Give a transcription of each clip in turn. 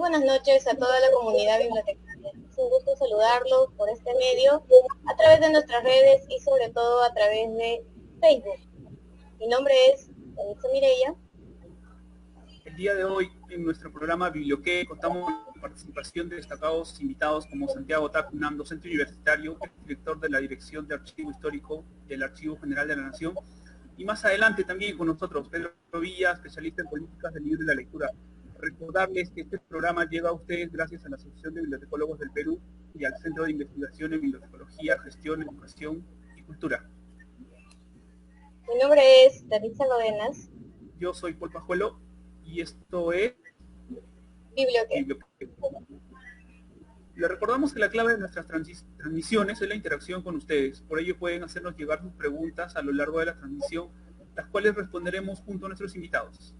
buenas noches a toda la comunidad bibliotecaria. Es un gusto saludarlos por este medio, a través de nuestras redes y sobre todo a través de Facebook. Mi nombre es Danitza Mireya. El día de hoy, en nuestro programa Biblioqué, contamos con la participación de destacados invitados como Santiago Tacunam, docente universitario, director de la Dirección de Archivo Histórico del Archivo General de la Nación, y más adelante también con nosotros, Pedro Villa, especialista en políticas del libro y la lectura. Recordarles que este programa llega a ustedes gracias a la Asociación de Bibliotecólogos del Perú y al Centro de Investigación en Bibliotecología, Gestión, Educación y Cultura. Mi nombre es Danitza Lodenas. Yo soy Paul Pajuelo y esto es Biblioqué. Les recordamos que la clave de nuestras transmisiones es la interacción con ustedes. Por ello pueden hacernos llegar sus preguntas a lo largo de la transmisión, las cuales responderemos junto a nuestros invitados.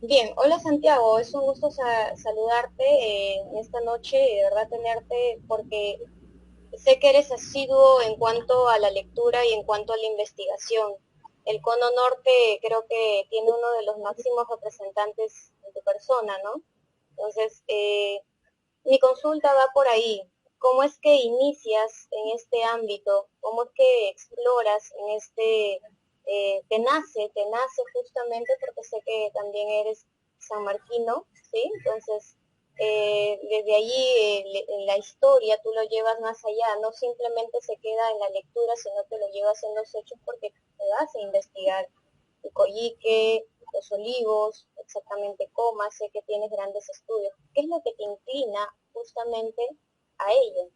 Bien, hola Santiago, es un gusto saludarte en esta noche y de verdad tenerte porque sé que eres asiduo en cuanto a la lectura y en cuanto a la investigación. El Cono Norte creo que tiene uno de los máximos representantes de tu persona, ¿no? Entonces, mi consulta va por ahí. ¿Cómo es que inicias en este ámbito? ¿Cómo es que exploras en te nace justamente porque sé que también eres sanmarquino, ¿sí? Entonces, desde allí la historia tú lo llevas más allá, no simplemente se queda en la lectura, sino que lo llevas en los hechos porque te vas a investigar el Coyique, los Olivos, exactamente Comas, sé que tienes grandes estudios. ¿Qué es lo que te inclina justamente a ello?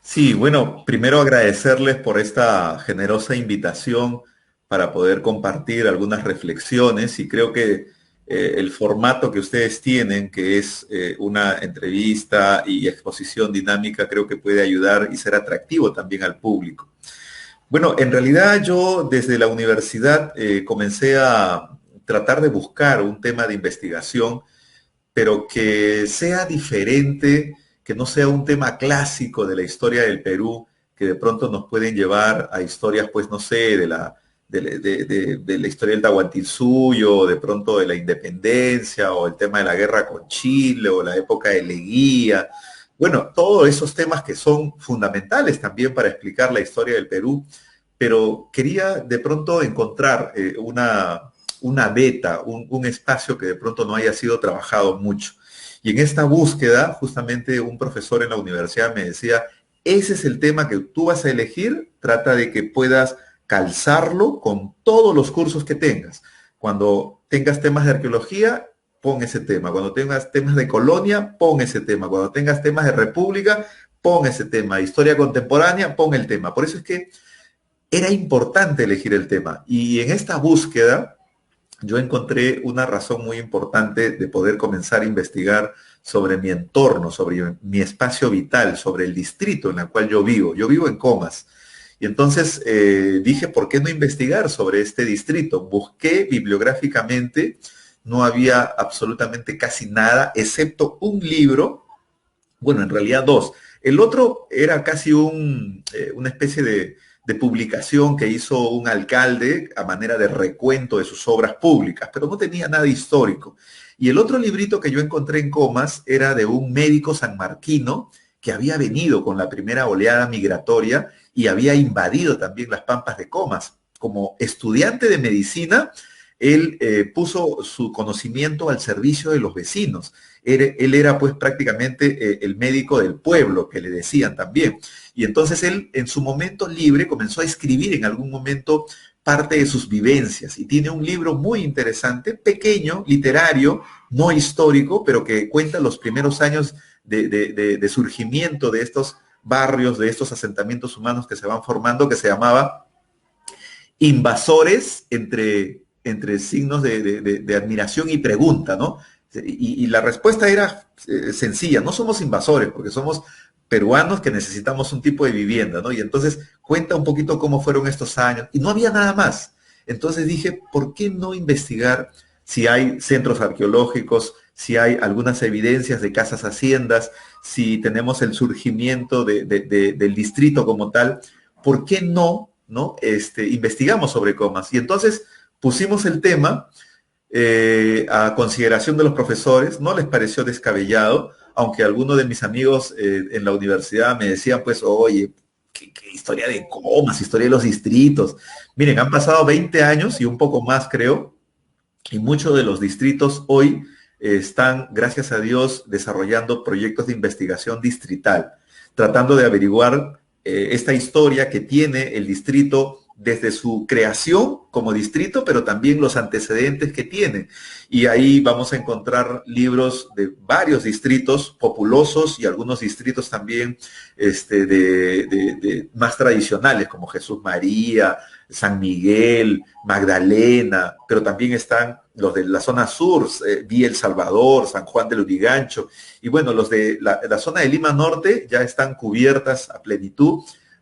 Sí, bueno, primero agradecerles por esta generosa invitación para poder compartir algunas reflexiones y creo que el formato que ustedes tienen, que es una entrevista y exposición dinámica, creo que puede ayudar y ser atractivo también al público. Bueno, en realidad yo desde la universidad comencé a tratar de buscar un tema de investigación pero que sea diferente, que no sea un tema clásico de la historia del Perú, que de pronto nos pueden llevar a historias, pues no sé, de la historia del Tahuantinsuyo, de pronto de la independencia, o el tema de la guerra con Chile, o la época de Leguía. Bueno, todos esos temas que son fundamentales también para explicar la historia del Perú, pero quería de pronto encontrar una beta, un espacio que de pronto no haya sido trabajado mucho. Y en esta búsqueda, justamente un profesor en la universidad me decía, ese es el tema que tú vas a elegir, trata de que puedas calzarlo con todos los cursos que tengas. Cuando tengas temas de arqueología, pon ese tema. Cuando tengas temas de colonia, pon ese tema. Cuando tengas temas de república, pon ese tema. Historia contemporánea, pon el tema. Por eso es que era importante elegir el tema. Y en esta búsqueda, yo encontré una razón muy importante de poder comenzar a investigar sobre mi entorno, sobre mi espacio vital, sobre el distrito en el cual yo vivo. Yo vivo en Comas. Y entonces dije, ¿por qué no investigar sobre este distrito? Busqué bibliográficamente, no había absolutamente casi nada, excepto un libro, bueno, en realidad dos. El otro era casi una especie de publicación que hizo un alcalde a manera de recuento de sus obras públicas, pero no tenía nada histórico. Y el otro librito que yo encontré en Comas era de un médico sanmarquino que había venido con la primera oleada migratoria y había invadido también las pampas de Comas. Como estudiante de medicina, él puso su conocimiento al servicio de los vecinos. Él era pues prácticamente el médico del pueblo, que le decían también. Y entonces él en su momento libre comenzó a escribir en algún momento parte de sus vivencias y tiene un libro muy interesante, pequeño, literario, no histórico, pero que cuenta los primeros años de surgimiento de estos barrios, de estos asentamientos humanos que se van formando, que se llamaba Invasores entre signos de admiración y pregunta, ¿no? Y la respuesta era sencilla, no somos invasores, porque somos peruanos que necesitamos un tipo de vivienda, ¿no? Y entonces cuenta un poquito cómo fueron estos años, y no había nada más. Entonces dije, ¿por qué no investigar si hay centros arqueológicos, si hay algunas evidencias de casas haciendas, si tenemos el surgimiento del distrito como tal? ¿Por qué no investigamos sobre Comas? Y entonces pusimos el tema. a consideración de los profesores, no les pareció descabellado, aunque algunos de mis amigos en la universidad me decían, pues, oye, qué historia de comas, historia de los distritos. Miren, han pasado 20 años y un poco más, creo, y muchos de los distritos hoy están, gracias a Dios, desarrollando proyectos de investigación distrital, tratando de averiguar esta historia que tiene el distrito desde su creación como distrito, pero también los antecedentes que tiene. Y ahí vamos a encontrar libros de varios distritos populosos y algunos distritos también más tradicionales, como Jesús María, San Miguel, Magdalena, pero también están los de la zona sur, Villa El Salvador, San Juan del Urigancho, y bueno, los de la zona de Lima Norte ya están cubiertas a plenitud,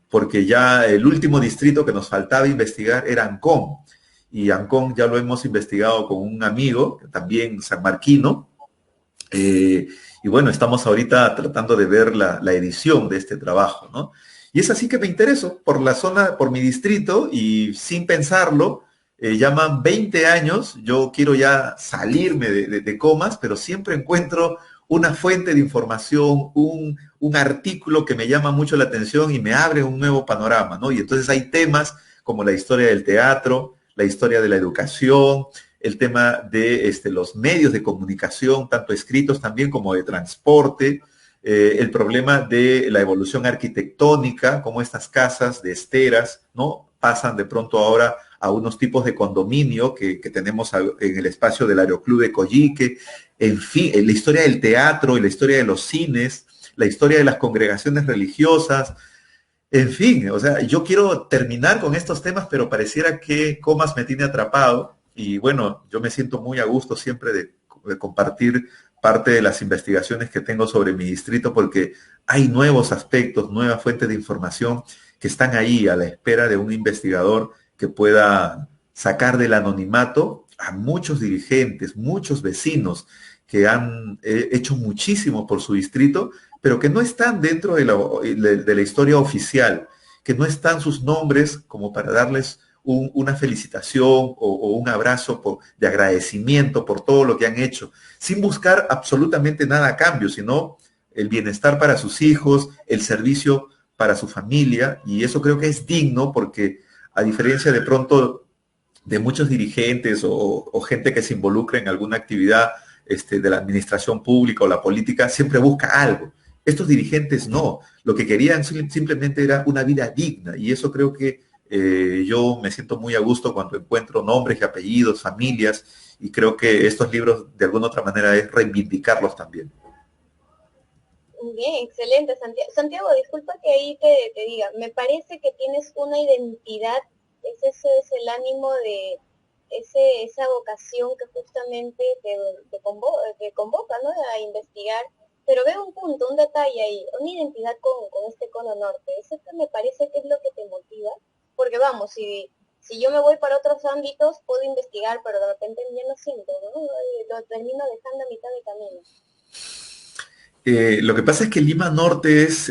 porque ya el último distrito que nos faltaba investigar era Ancón, y Ancón ya lo hemos investigado con un amigo, también sanmarquino, y bueno, estamos ahorita tratando de ver la edición de este trabajo, ¿no? Y es así que me intereso por la zona, por mi distrito, y sin pensarlo, llaman 20 años, yo quiero ya salirme de Comas, pero siempre encuentro una fuente de información, un artículo que me llama mucho la atención y me abre un nuevo panorama, ¿no? Y entonces hay temas como la historia del teatro, la historia de la educación, el tema de los medios de comunicación, tanto escritos también como de transporte, el problema de la evolución arquitectónica, cómo estas casas de esteras, ¿no? Pasan de pronto ahora a unos tipos de condominio que tenemos en el espacio del Aeroclub de Coyique, en fin, la historia del teatro y la historia de los cines, la historia de las congregaciones religiosas, en fin, o sea, yo quiero terminar con estos temas, pero pareciera que Comas me tiene atrapado y bueno, yo me siento muy a gusto siempre de compartir parte de las investigaciones que tengo sobre mi distrito porque hay nuevos aspectos, nuevas fuentes de información que están ahí a la espera de un investigador que pueda sacar del anonimato a muchos dirigentes, muchos vecinos que han hecho muchísimo por su distrito pero que no están dentro de la historia oficial, que no están sus nombres como para darles una felicitación o un abrazo de agradecimiento por todo lo que han hecho, sin buscar absolutamente nada a cambio, sino el bienestar para sus hijos, el servicio para su familia, y eso creo que es digno porque a diferencia de pronto de muchos dirigentes o gente que se involucra en alguna actividad de la administración pública o la política, siempre busca algo. Estos dirigentes no, lo que querían simplemente era una vida digna y eso creo que yo me siento muy a gusto cuando encuentro nombres y apellidos, familias y creo que estos libros de alguna otra manera es reivindicarlos también. Bien, excelente, Santiago. Santiago, disculpa que ahí te diga, me parece que tienes una identidad, ese es el ánimo de esa vocación que justamente te convoca, ¿no? A investigar, pero veo un punto, un detalle ahí, una identidad con este cono norte. Eso que me parece que es lo que te motiva, porque vamos, si yo me voy para otros ámbitos, puedo investigar, pero de repente ya no siento, ¿no? Lo termino dejando a mitad de camino. Lo que pasa es que Lima Norte es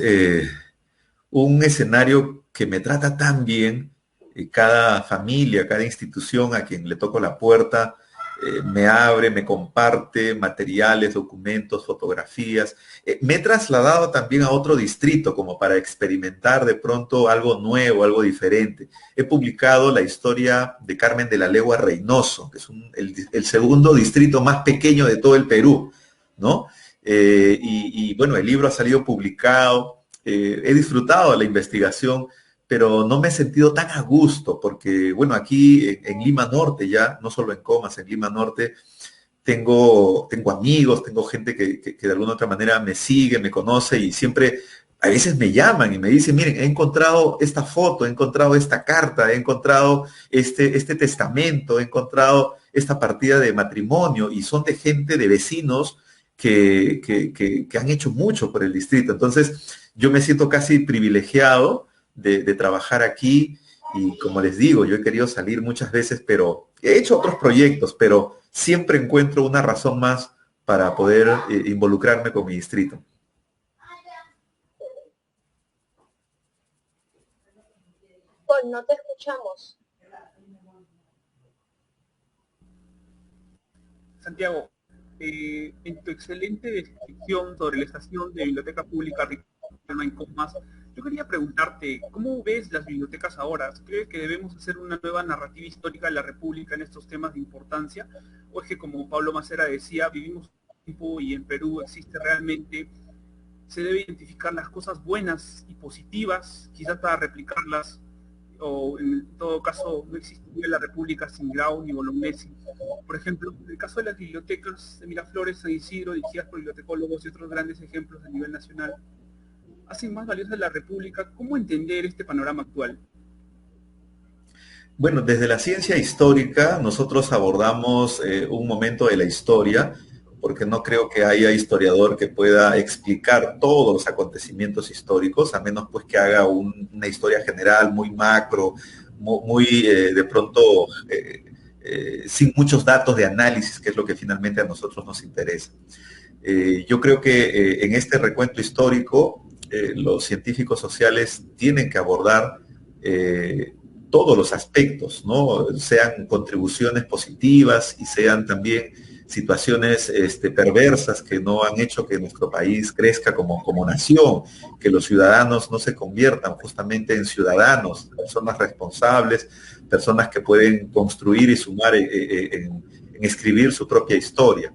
un escenario que me trata tan bien, cada familia, cada institución a quien le toco la puerta, me abre, me comparte materiales, documentos, fotografías. Me he trasladado también a otro distrito como para experimentar de pronto algo nuevo, algo diferente. He publicado la historia de Carmen de la Legua Reynoso, que es el segundo distrito más pequeño de todo el Perú, ¿no? Bueno, el libro ha salido publicado, he disfrutado de la investigación, pero no me he sentido tan a gusto porque, bueno, aquí en Lima Norte ya, no solo en Comas, en Lima Norte, tengo amigos, tengo gente que de alguna otra manera me sigue, me conoce y siempre, a veces me llaman y me dicen, miren, he encontrado esta foto, he encontrado esta carta, he encontrado este testamento, he encontrado esta partida de matrimonio y son de gente, de vecinos que han hecho mucho por el distrito. Entonces, yo me siento casi privilegiado de trabajar aquí y como les digo, yo he querido salir muchas veces, pero he hecho otros proyectos, pero siempre encuentro una razón más para poder involucrarme con mi distrito. Paul, no te escuchamos. Santiago, en tu excelente descripción sobre la estación de Biblioteca Pública Ricardo en Comas, yo quería preguntarte, ¿cómo ves las bibliotecas ahora? ¿Crees que debemos hacer una nueva narrativa histórica de la República en estos temas de importancia? ¿O es que, como Pablo Macera decía, vivimos un tiempo y en Perú existe realmente, se debe identificar las cosas buenas y positivas, quizás para replicarlas, o en todo caso no existiría la República sin Grau ni Bolognesi? Por ejemplo, en el caso de las bibliotecas de Miraflores, San Isidro, dirigidas por bibliotecólogos y otros grandes ejemplos a nivel nacional, hacen más valiosa la República. ¿Cómo entender este panorama actual? Bueno, desde la ciencia histórica nosotros abordamos un momento de la historia, porque no creo que haya historiador que pueda explicar todos los acontecimientos históricos, a menos pues que haga una historia general muy macro, muy de pronto sin muchos datos de análisis, que es lo que finalmente a nosotros nos interesa. Yo creo que en este recuento histórico los científicos sociales tienen que abordar todos los aspectos, ¿no? Sean contribuciones positivas y sean también situaciones perversas que no han hecho que nuestro país crezca como nación, que los ciudadanos no se conviertan justamente en ciudadanos, personas responsables, personas que pueden construir y sumar en escribir su propia historia.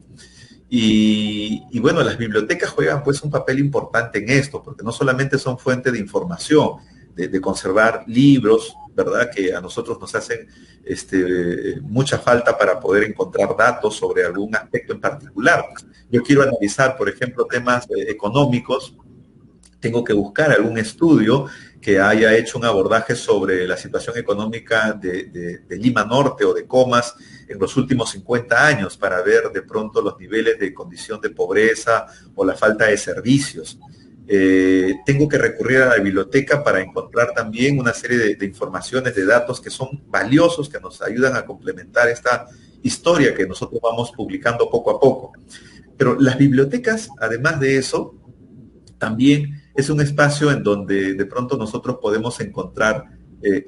Y bueno, las bibliotecas juegan pues un papel importante en esto, porque no solamente son fuente de información, de conservar libros, ¿verdad? Que a nosotros nos hacen mucha falta para poder encontrar datos sobre algún aspecto en particular. Yo quiero analizar, por ejemplo, temas económicos, tengo que buscar algún estudio que haya hecho un abordaje sobre la situación económica de Lima Norte o de Comas en los últimos 50 años para ver de pronto los niveles de condición de pobreza o la falta de servicios. Tengo que recurrir a la biblioteca para encontrar también una serie de informaciones, de datos que son valiosos, que nos ayudan a complementar esta historia que nosotros vamos publicando poco a poco. Pero las bibliotecas, además de eso, también es un espacio en donde de pronto nosotros podemos encontrar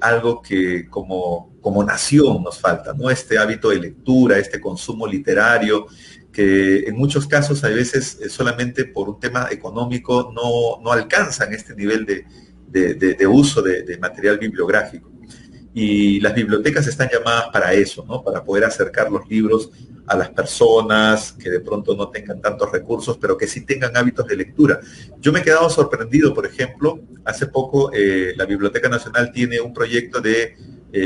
algo que como nación nos falta, ¿no? Este hábito de lectura, este consumo literario, que en muchos casos a veces solamente por un tema económico no alcanzan este nivel de uso de material bibliográfico. Y las bibliotecas están llamadas para eso, ¿no? Para poder acercar los libros a las personas que de pronto no tengan tantos recursos, pero que sí tengan hábitos de lectura. Yo me he quedado sorprendido, por ejemplo, hace poco la Biblioteca Nacional tiene un proyecto de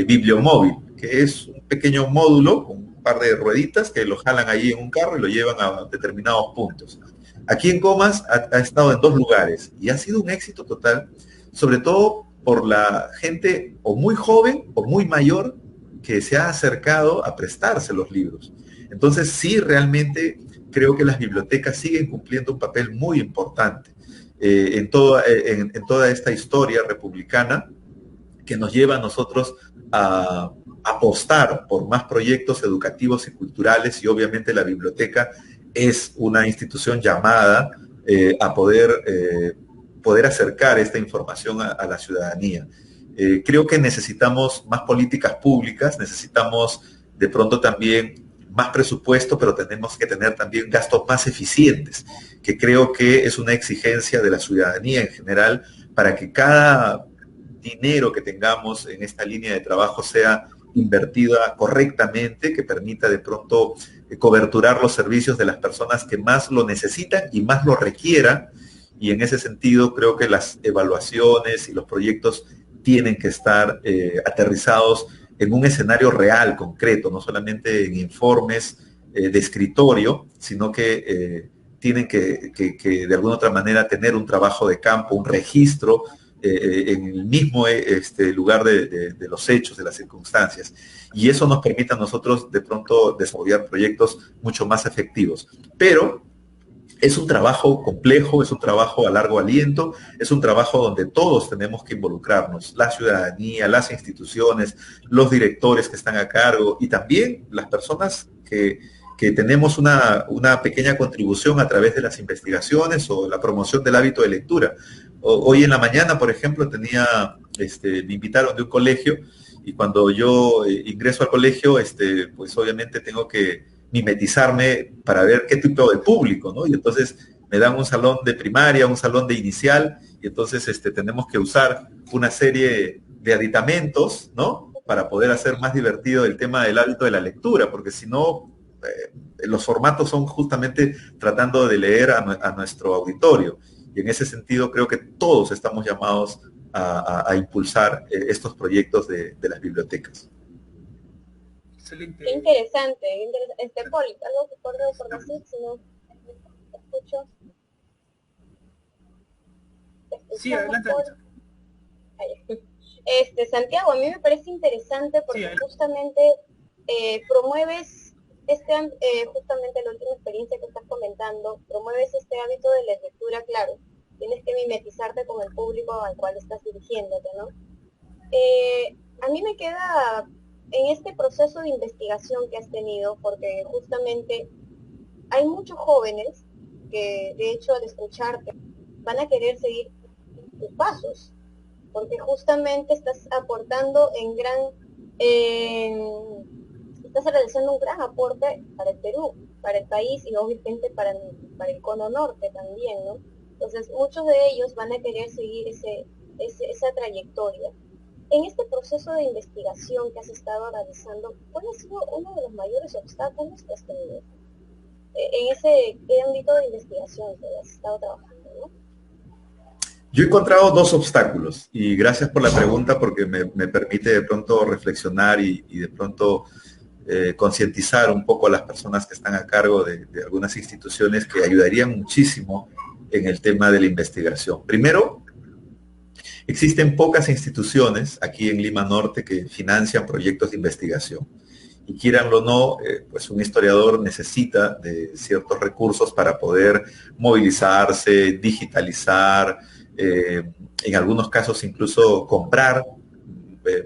bibliomóvil, que es un pequeño módulo con un par de rueditas que lo jalan ahí en un carro y lo llevan a determinados puntos. Aquí en Comas ha estado en 2 lugares y ha sido un éxito total, sobre todo por la gente o muy joven o muy mayor que se ha acercado a prestarse los libros. Entonces sí, realmente creo que las bibliotecas siguen cumpliendo un papel muy importante en toda esta historia republicana que nos lleva a nosotros a apostar por más proyectos educativos y culturales, y obviamente la biblioteca es una institución llamada a poder acercar esta información a la ciudadanía. Creo que necesitamos más políticas públicas, necesitamos de pronto también más presupuesto, pero tenemos que tener también gastos más eficientes, que creo que es una exigencia de la ciudadanía en general para que cada dinero que tengamos en esta línea de trabajo sea invertida correctamente, que permita de pronto coberturar los servicios de las personas que más lo necesitan y más lo requieran. Y en ese sentido creo que las evaluaciones y los proyectos tienen que estar aterrizados en un escenario real, concreto, no solamente en informes de escritorio, sino que tienen que de alguna otra manera tener un trabajo de campo, un registro en el mismo lugar de los hechos, de las circunstancias. Y eso nos permite a nosotros de pronto desarrollar proyectos mucho más efectivos. Pero es un trabajo complejo, es un trabajo a largo aliento, es un trabajo donde todos tenemos que involucrarnos, la ciudadanía, las instituciones, los directores que están a cargo y también las personas que tenemos una pequeña contribución a través de las investigaciones o la promoción del hábito de lectura. Hoy en la mañana, por ejemplo, me invitaron de un colegio y cuando yo ingreso al colegio, pues obviamente tengo que mimetizarme para ver qué tipo de público, ¿no? Y entonces me dan un salón de primaria, un salón de inicial, y entonces tenemos que usar una serie de aditamentos, ¿no? Para poder hacer más divertido el tema del hábito de la lectura, porque si no, los formatos son justamente tratando de leer a nuestro auditorio. Y en ese sentido creo que todos estamos llamados a impulsar estos proyectos de las bibliotecas. Excelente. Qué interesante, Poli, algo que por decir, si no te escucho. Sí, adelante. Santiago, a mí me parece interesante porque sí, justamente promueves justamente la última experiencia que estás comentando, promueves este hábito de la lectura, claro, tienes que mimetizarte con el público al cual estás dirigiéndote, ¿no? A mí me queda en este proceso de investigación que has tenido, porque justamente hay muchos jóvenes que de hecho al escucharte van a querer seguir tus pasos, porque justamente estás aportando estás realizando un gran aporte para el Perú, para el país y obviamente para el cono norte también, ¿no? Entonces muchos de ellos van a querer seguir esa trayectoria. En este proceso de investigación que has estado realizando, ¿cuál ha sido uno de los mayores obstáculos que has tenido en ese ámbito de investigación que has estado trabajando, ¿no? Yo he encontrado dos obstáculos y gracias por la pregunta porque me permite de pronto reflexionar y de pronto concientizar un poco a las personas que están a cargo de algunas instituciones que ayudarían muchísimo en el tema de la investigación. Primero, existen pocas instituciones aquí en Lima Norte que financian proyectos de investigación. Y quieranlo o no, pues un historiador necesita de ciertos recursos para poder movilizarse, digitalizar, en algunos casos incluso comprar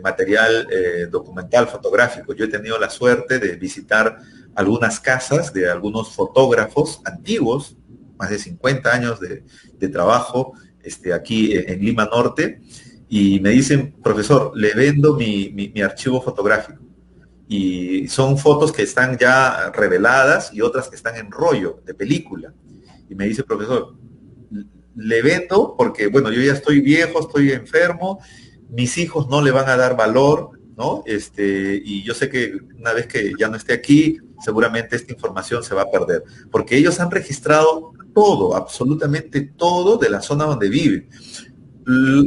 material documental, fotográfico. Yo he tenido la suerte de visitar algunas casas de algunos fotógrafos antiguos, más de 50 años de trabajo aquí en Lima Norte, y me dicen, profesor, le vendo mi archivo fotográfico. Y son fotos que están ya reveladas y otras que están en rollo de película. Y me dice, profesor, le vendo porque, bueno, yo ya estoy viejo, estoy enfermo, mis hijos no le van a dar valor, ¿no? Y yo sé que una vez que ya no esté aquí, seguramente esta información se va a perder, porque ellos han registrado todo, absolutamente todo de la zona donde viven.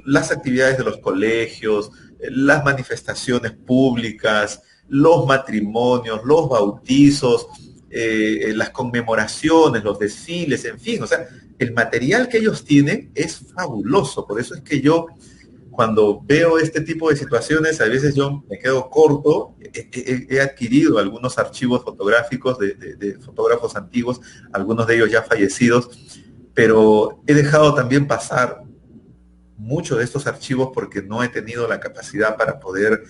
Las actividades de los colegios, las manifestaciones públicas, los matrimonios, los bautizos, las conmemoraciones, los desfiles, en fin, o sea, el material que ellos tienen es fabuloso. Por eso es que yo, cuando veo este tipo de situaciones, a veces yo me quedo corto. He adquirido algunos archivos fotográficos de fotógrafos antiguos, algunos de ellos ya fallecidos, pero he dejado también pasar muchos de estos archivos porque no he tenido la capacidad para poder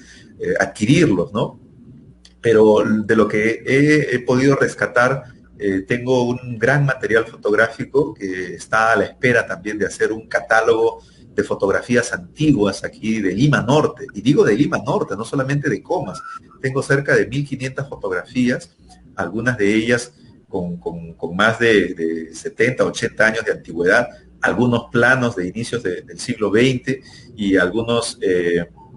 adquirirlos, ¿no? Pero de lo que he podido rescatar, tengo un gran material fotográfico que está a la espera también de hacer un catálogo de fotografías antiguas aquí de Lima Norte. Y digo de Lima Norte, no solamente de Comas. Tengo cerca de 1.500 fotografías, algunas de ellas con más de 70, 80 años de antigüedad, algunos planos de inicios del siglo XX y algunos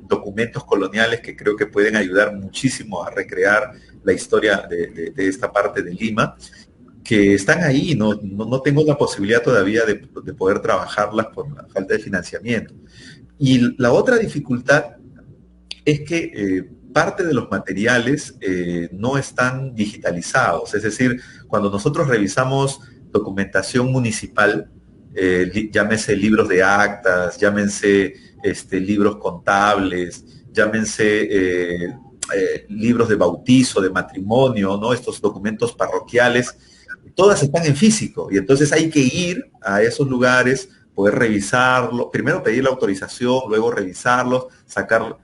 documentos coloniales que creo que pueden ayudar muchísimo a recrear la historia de esta parte de Lima, que están ahí. No tengo la posibilidad todavía de poder trabajarlas por la falta de financiamiento. Y la otra dificultad es que parte de los materiales no están digitalizados. Es decir, cuando nosotros revisamos documentación municipal, llámese libros de actas, llámense libros contables, llámense libros de bautizo, de matrimonio, ¿no? Estos documentos parroquiales, todas están en físico y entonces hay que ir a esos lugares, poder revisarlo, primero pedir la autorización, luego revisarlos, sacar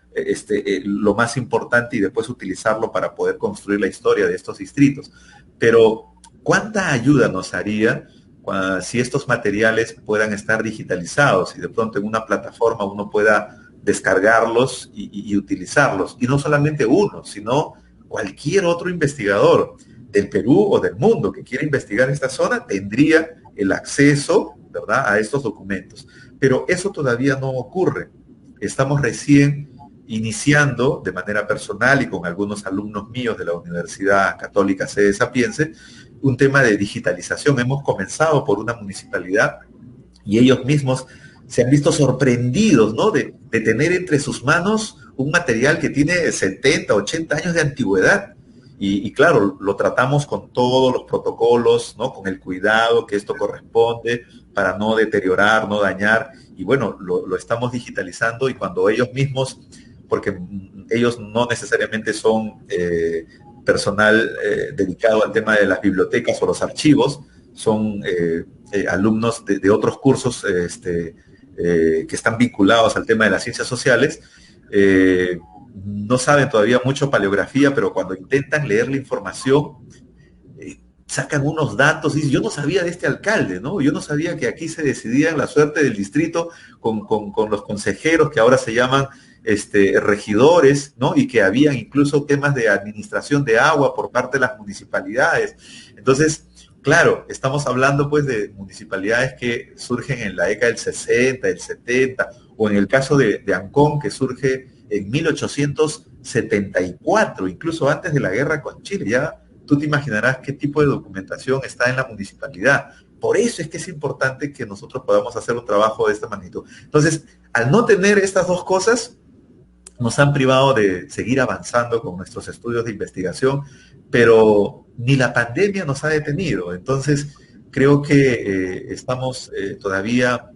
lo más importante y después utilizarlo para poder construir la historia de estos distritos. Pero, ¿cuánta ayuda nos haría si estos materiales puedan estar digitalizados y de pronto en una plataforma uno pueda descargarlos y utilizarlos? Y no solamente uno, sino cualquier otro investigador. del Perú o del mundo que quiera investigar esta zona tendría el acceso, ¿verdad?, a estos documentos. Pero eso todavía no ocurre. Estamos recién iniciando de manera personal y con algunos alumnos míos de la Universidad Católica Sede Sapiense, un tema de digitalización. Hemos comenzado por una municipalidad y ellos mismos se han visto sorprendidos, ¿no?, de tener entre sus manos un material que tiene 70, 80 años de antigüedad. Y claro, lo tratamos con todos los protocolos, ¿no?, con el cuidado que esto corresponde para no deteriorar, no dañar. Y bueno, lo estamos digitalizando, y cuando ellos mismos, porque ellos no necesariamente son personal dedicado al tema de las bibliotecas o los archivos, son alumnos de otros cursos que están vinculados al tema de las ciencias sociales. No saben todavía mucho paleografía, pero cuando intentan leer la información, sacan unos datos y dicen, yo no sabía de este alcalde, ¿no? Yo no sabía que aquí se decidía la suerte del distrito con los consejeros, que ahora se llaman regidores, ¿no? Y que habían incluso temas de administración de agua por parte de las municipalidades. Entonces, claro, estamos hablando pues de municipalidades que surgen en la década del 60, del 70, o en el caso de Ancón, que surge en 1874, incluso antes de la guerra con Chile. Ya tú te imaginarás qué tipo de documentación está en la municipalidad. Por eso es que es importante que nosotros podamos hacer un trabajo de esta magnitud. Entonces, al no tener estas dos cosas, nos han privado de seguir avanzando con nuestros estudios de investigación, pero ni la pandemia nos ha detenido. Entonces, creo que estamos todavía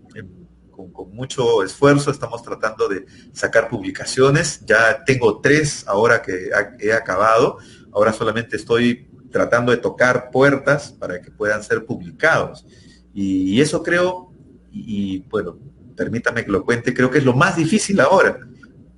con mucho esfuerzo, estamos tratando de sacar publicaciones. Ya tengo 3 ahora que he acabado. Ahora solamente estoy tratando de tocar puertas para que puedan ser publicados. Y eso creo, y bueno, permítame que lo cuente, creo que es lo más difícil ahora,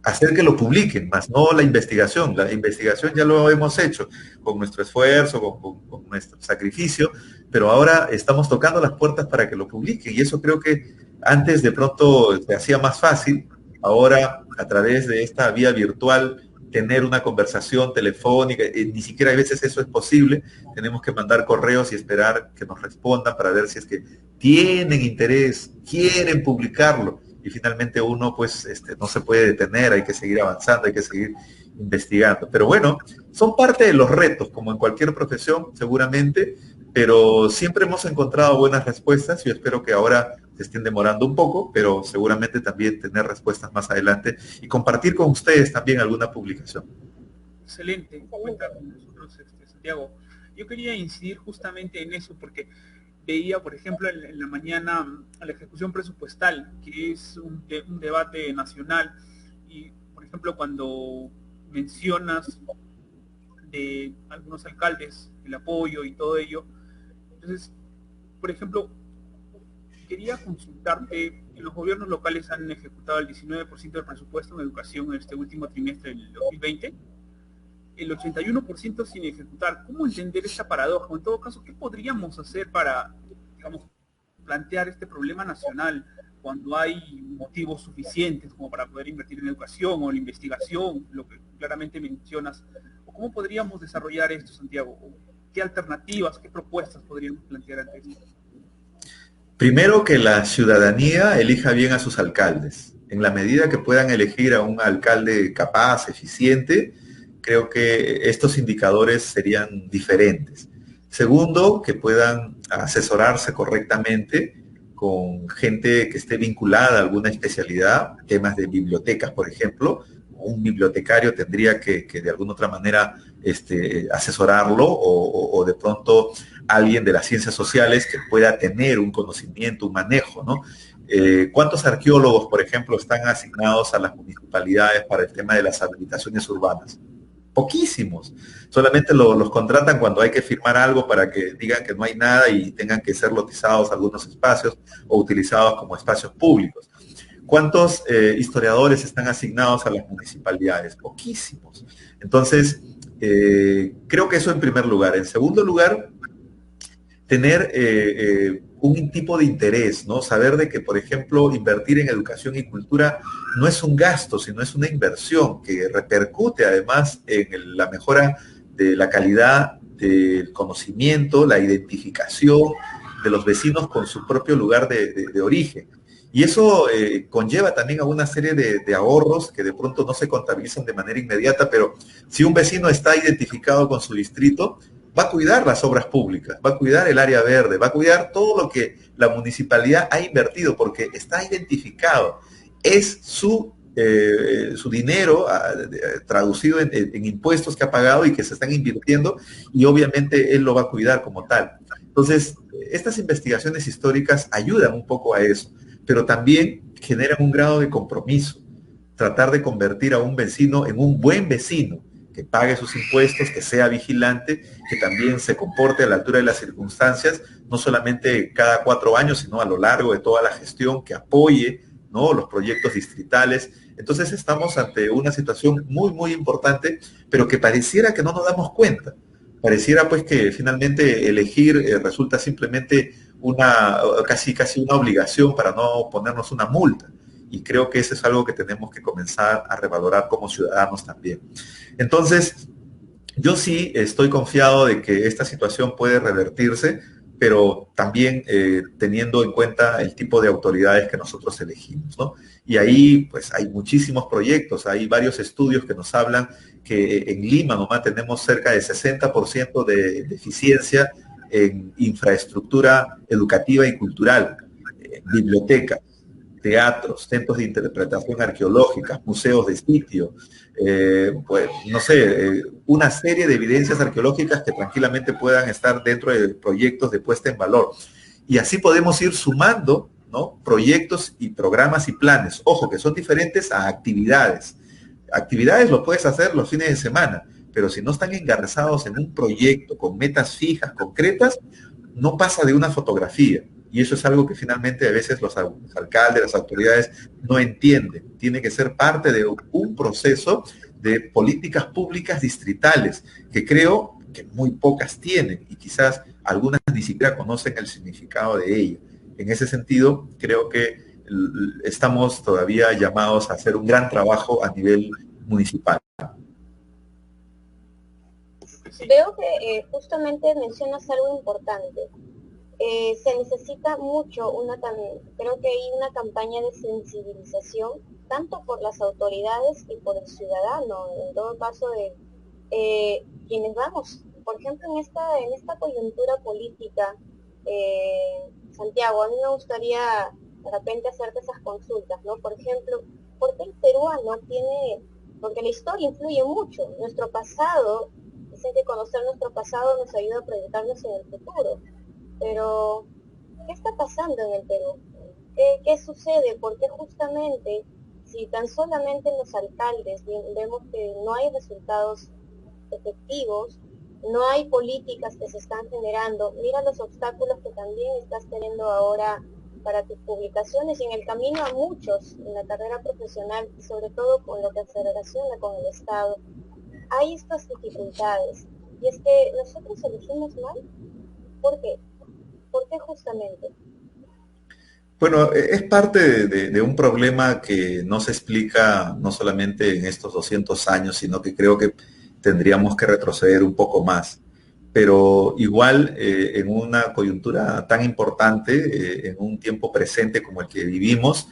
hacer que lo publiquen, más no la investigación. La investigación ya lo hemos hecho con nuestro esfuerzo, con nuestro sacrificio, pero ahora estamos tocando las puertas para que lo publiquen, y eso creo que antes de pronto se hacía más fácil. Ahora, a través de esta vía virtual, tener una conversación telefónica, ni siquiera a veces eso es posible. Tenemos que mandar correos y esperar que nos respondan para ver si es que tienen interés, quieren publicarlo. Y finalmente uno pues no se puede detener, hay que seguir avanzando, hay que seguir investigando. Pero bueno, son parte de los retos, como en cualquier profesión seguramente, pero siempre hemos encontrado buenas respuestas. Yo espero que ahora se estén demorando un poco, pero seguramente también tener respuestas más adelante y compartir con ustedes también alguna publicación. Excelente, cuenta con nosotros, Santiago. Yo quería incidir justamente en eso porque veía, por ejemplo, en la mañana a la ejecución presupuestal, que es un debate nacional, y, por ejemplo, cuando mencionas de algunos alcaldes, el apoyo y todo ello, entonces, por ejemplo, quería consultarte, los gobiernos locales han ejecutado el 19% del presupuesto en educación en este último trimestre del 2020, el 81% sin ejecutar. ¿Cómo entender esta paradoja? O en todo caso, ¿qué podríamos hacer para, digamos, plantear este problema nacional cuando hay motivos suficientes como para poder invertir en educación o en investigación, lo que claramente mencionas? ¿O cómo podríamos desarrollar esto, Santiago? ¿Qué alternativas, qué propuestas podríamos plantear ante esto? Primero, que la ciudadanía elija bien a sus alcaldes. En la medida que puedan elegir a un alcalde capaz, eficiente, creo que estos indicadores serían diferentes. Segundo, que puedan asesorarse correctamente con gente que esté vinculada a alguna especialidad, temas de bibliotecas, por ejemplo. Un bibliotecario tendría que de alguna otra manera asesorarlo, o de pronto alguien de las ciencias sociales que pueda tener un conocimiento, un manejo, ¿no? ¿Cuántos arqueólogos, por ejemplo, están asignados a las municipalidades para el tema de las habilitaciones urbanas? Poquísimos. Solamente los contratan cuando hay que firmar algo para que digan que no hay nada y tengan que ser lotizados algunos espacios o utilizados como espacios públicos. ¿Cuántos historiadores están asignados a las municipalidades? Poquísimos. Entonces, creo que eso en primer lugar. En segundo lugar, tener un tipo de interés, ¿no? Saber de que, por ejemplo, invertir en educación y cultura no es un gasto, sino es una inversión que repercute además en la mejora de la calidad del conocimiento, la identificación de los vecinos con su propio lugar de origen. Y eso conlleva también a una serie de ahorros que de pronto no se contabilizan de manera inmediata, pero si un vecino está identificado con su distrito, va a cuidar las obras públicas, va a cuidar el área verde, va a cuidar todo lo que la municipalidad ha invertido, porque está identificado. Es su dinero traducido en impuestos que ha pagado y que se están invirtiendo, y obviamente él lo va a cuidar como tal. Entonces, estas investigaciones históricas ayudan un poco a eso, pero también generan un grado de compromiso, tratar de convertir a un vecino en un buen vecino, que pague sus impuestos, que sea vigilante, que también se comporte a la altura de las circunstancias, no solamente cada 4 años, sino a lo largo de toda la gestión, que apoye, ¿no?, los proyectos distritales. Entonces estamos ante una situación muy, muy importante, pero que pareciera que no nos damos cuenta. Pareciera pues que finalmente elegir resulta simplemente casi una obligación para no ponernos una multa. Y creo que eso es algo que tenemos que comenzar a revalorar como ciudadanos también. Entonces, yo sí estoy confiado de que esta situación puede revertirse, pero también teniendo en cuenta el tipo de autoridades que nosotros elegimos, ¿no? Y ahí pues hay muchísimos proyectos, hay varios estudios que nos hablan que en Lima nomás tenemos cerca de 60% de eficiencia en infraestructura educativa y cultural, bibliotecas, teatros, centros de interpretación arqueológica, museos de sitio, pues no sé, una serie de evidencias arqueológicas que tranquilamente puedan estar dentro de proyectos de puesta en valor. Y así podemos ir sumando, ¿no?, proyectos y programas y planes. Ojo, que son diferentes a actividades. Actividades lo puedes hacer los fines de semana, pero si no están engarzados en un proyecto con metas fijas, concretas, no pasa de una fotografía. Y eso es algo que finalmente a veces los alcaldes, las autoridades no entienden. Tiene que ser parte de un proceso de políticas públicas distritales, que creo que muy pocas tienen y quizás algunas ni siquiera conocen el significado de ello. En ese sentido, creo que estamos todavía llamados a hacer un gran trabajo a nivel municipal. Veo que justamente mencionas algo importante. Se necesita mucho creo que hay una campaña de sensibilización tanto por las autoridades y por el ciudadano, en todo caso de quienes vamos, por ejemplo, en esta coyuntura política. Santiago, a mí me gustaría de repente hacerte esas consultas, ¿no? Por ejemplo, ¿por qué el peruano porque la historia influye mucho, nuestro pasado, dicen que conocer nuestro pasado nos ayuda a proyectarnos en el futuro, pero ¿qué está pasando en el Perú? ¿Qué sucede? ¿Por qué justamente, si tan solamente en los alcaldes vemos que no hay resultados efectivos, no hay políticas que se están generando? Mira los obstáculos que también estás teniendo ahora para tus publicaciones y en el camino a muchos en la carrera profesional, sobre todo con lo que se relaciona con el Estado. Hay estas dificultades y es que nosotros elegimos mal. ¿Por qué? ¿Por qué justamente? Bueno, es parte de un problema que no se explica no solamente en estos 200 años, sino que creo que tendríamos que retroceder un poco más. Pero igual, en una coyuntura tan importante, en un tiempo presente como el que vivimos,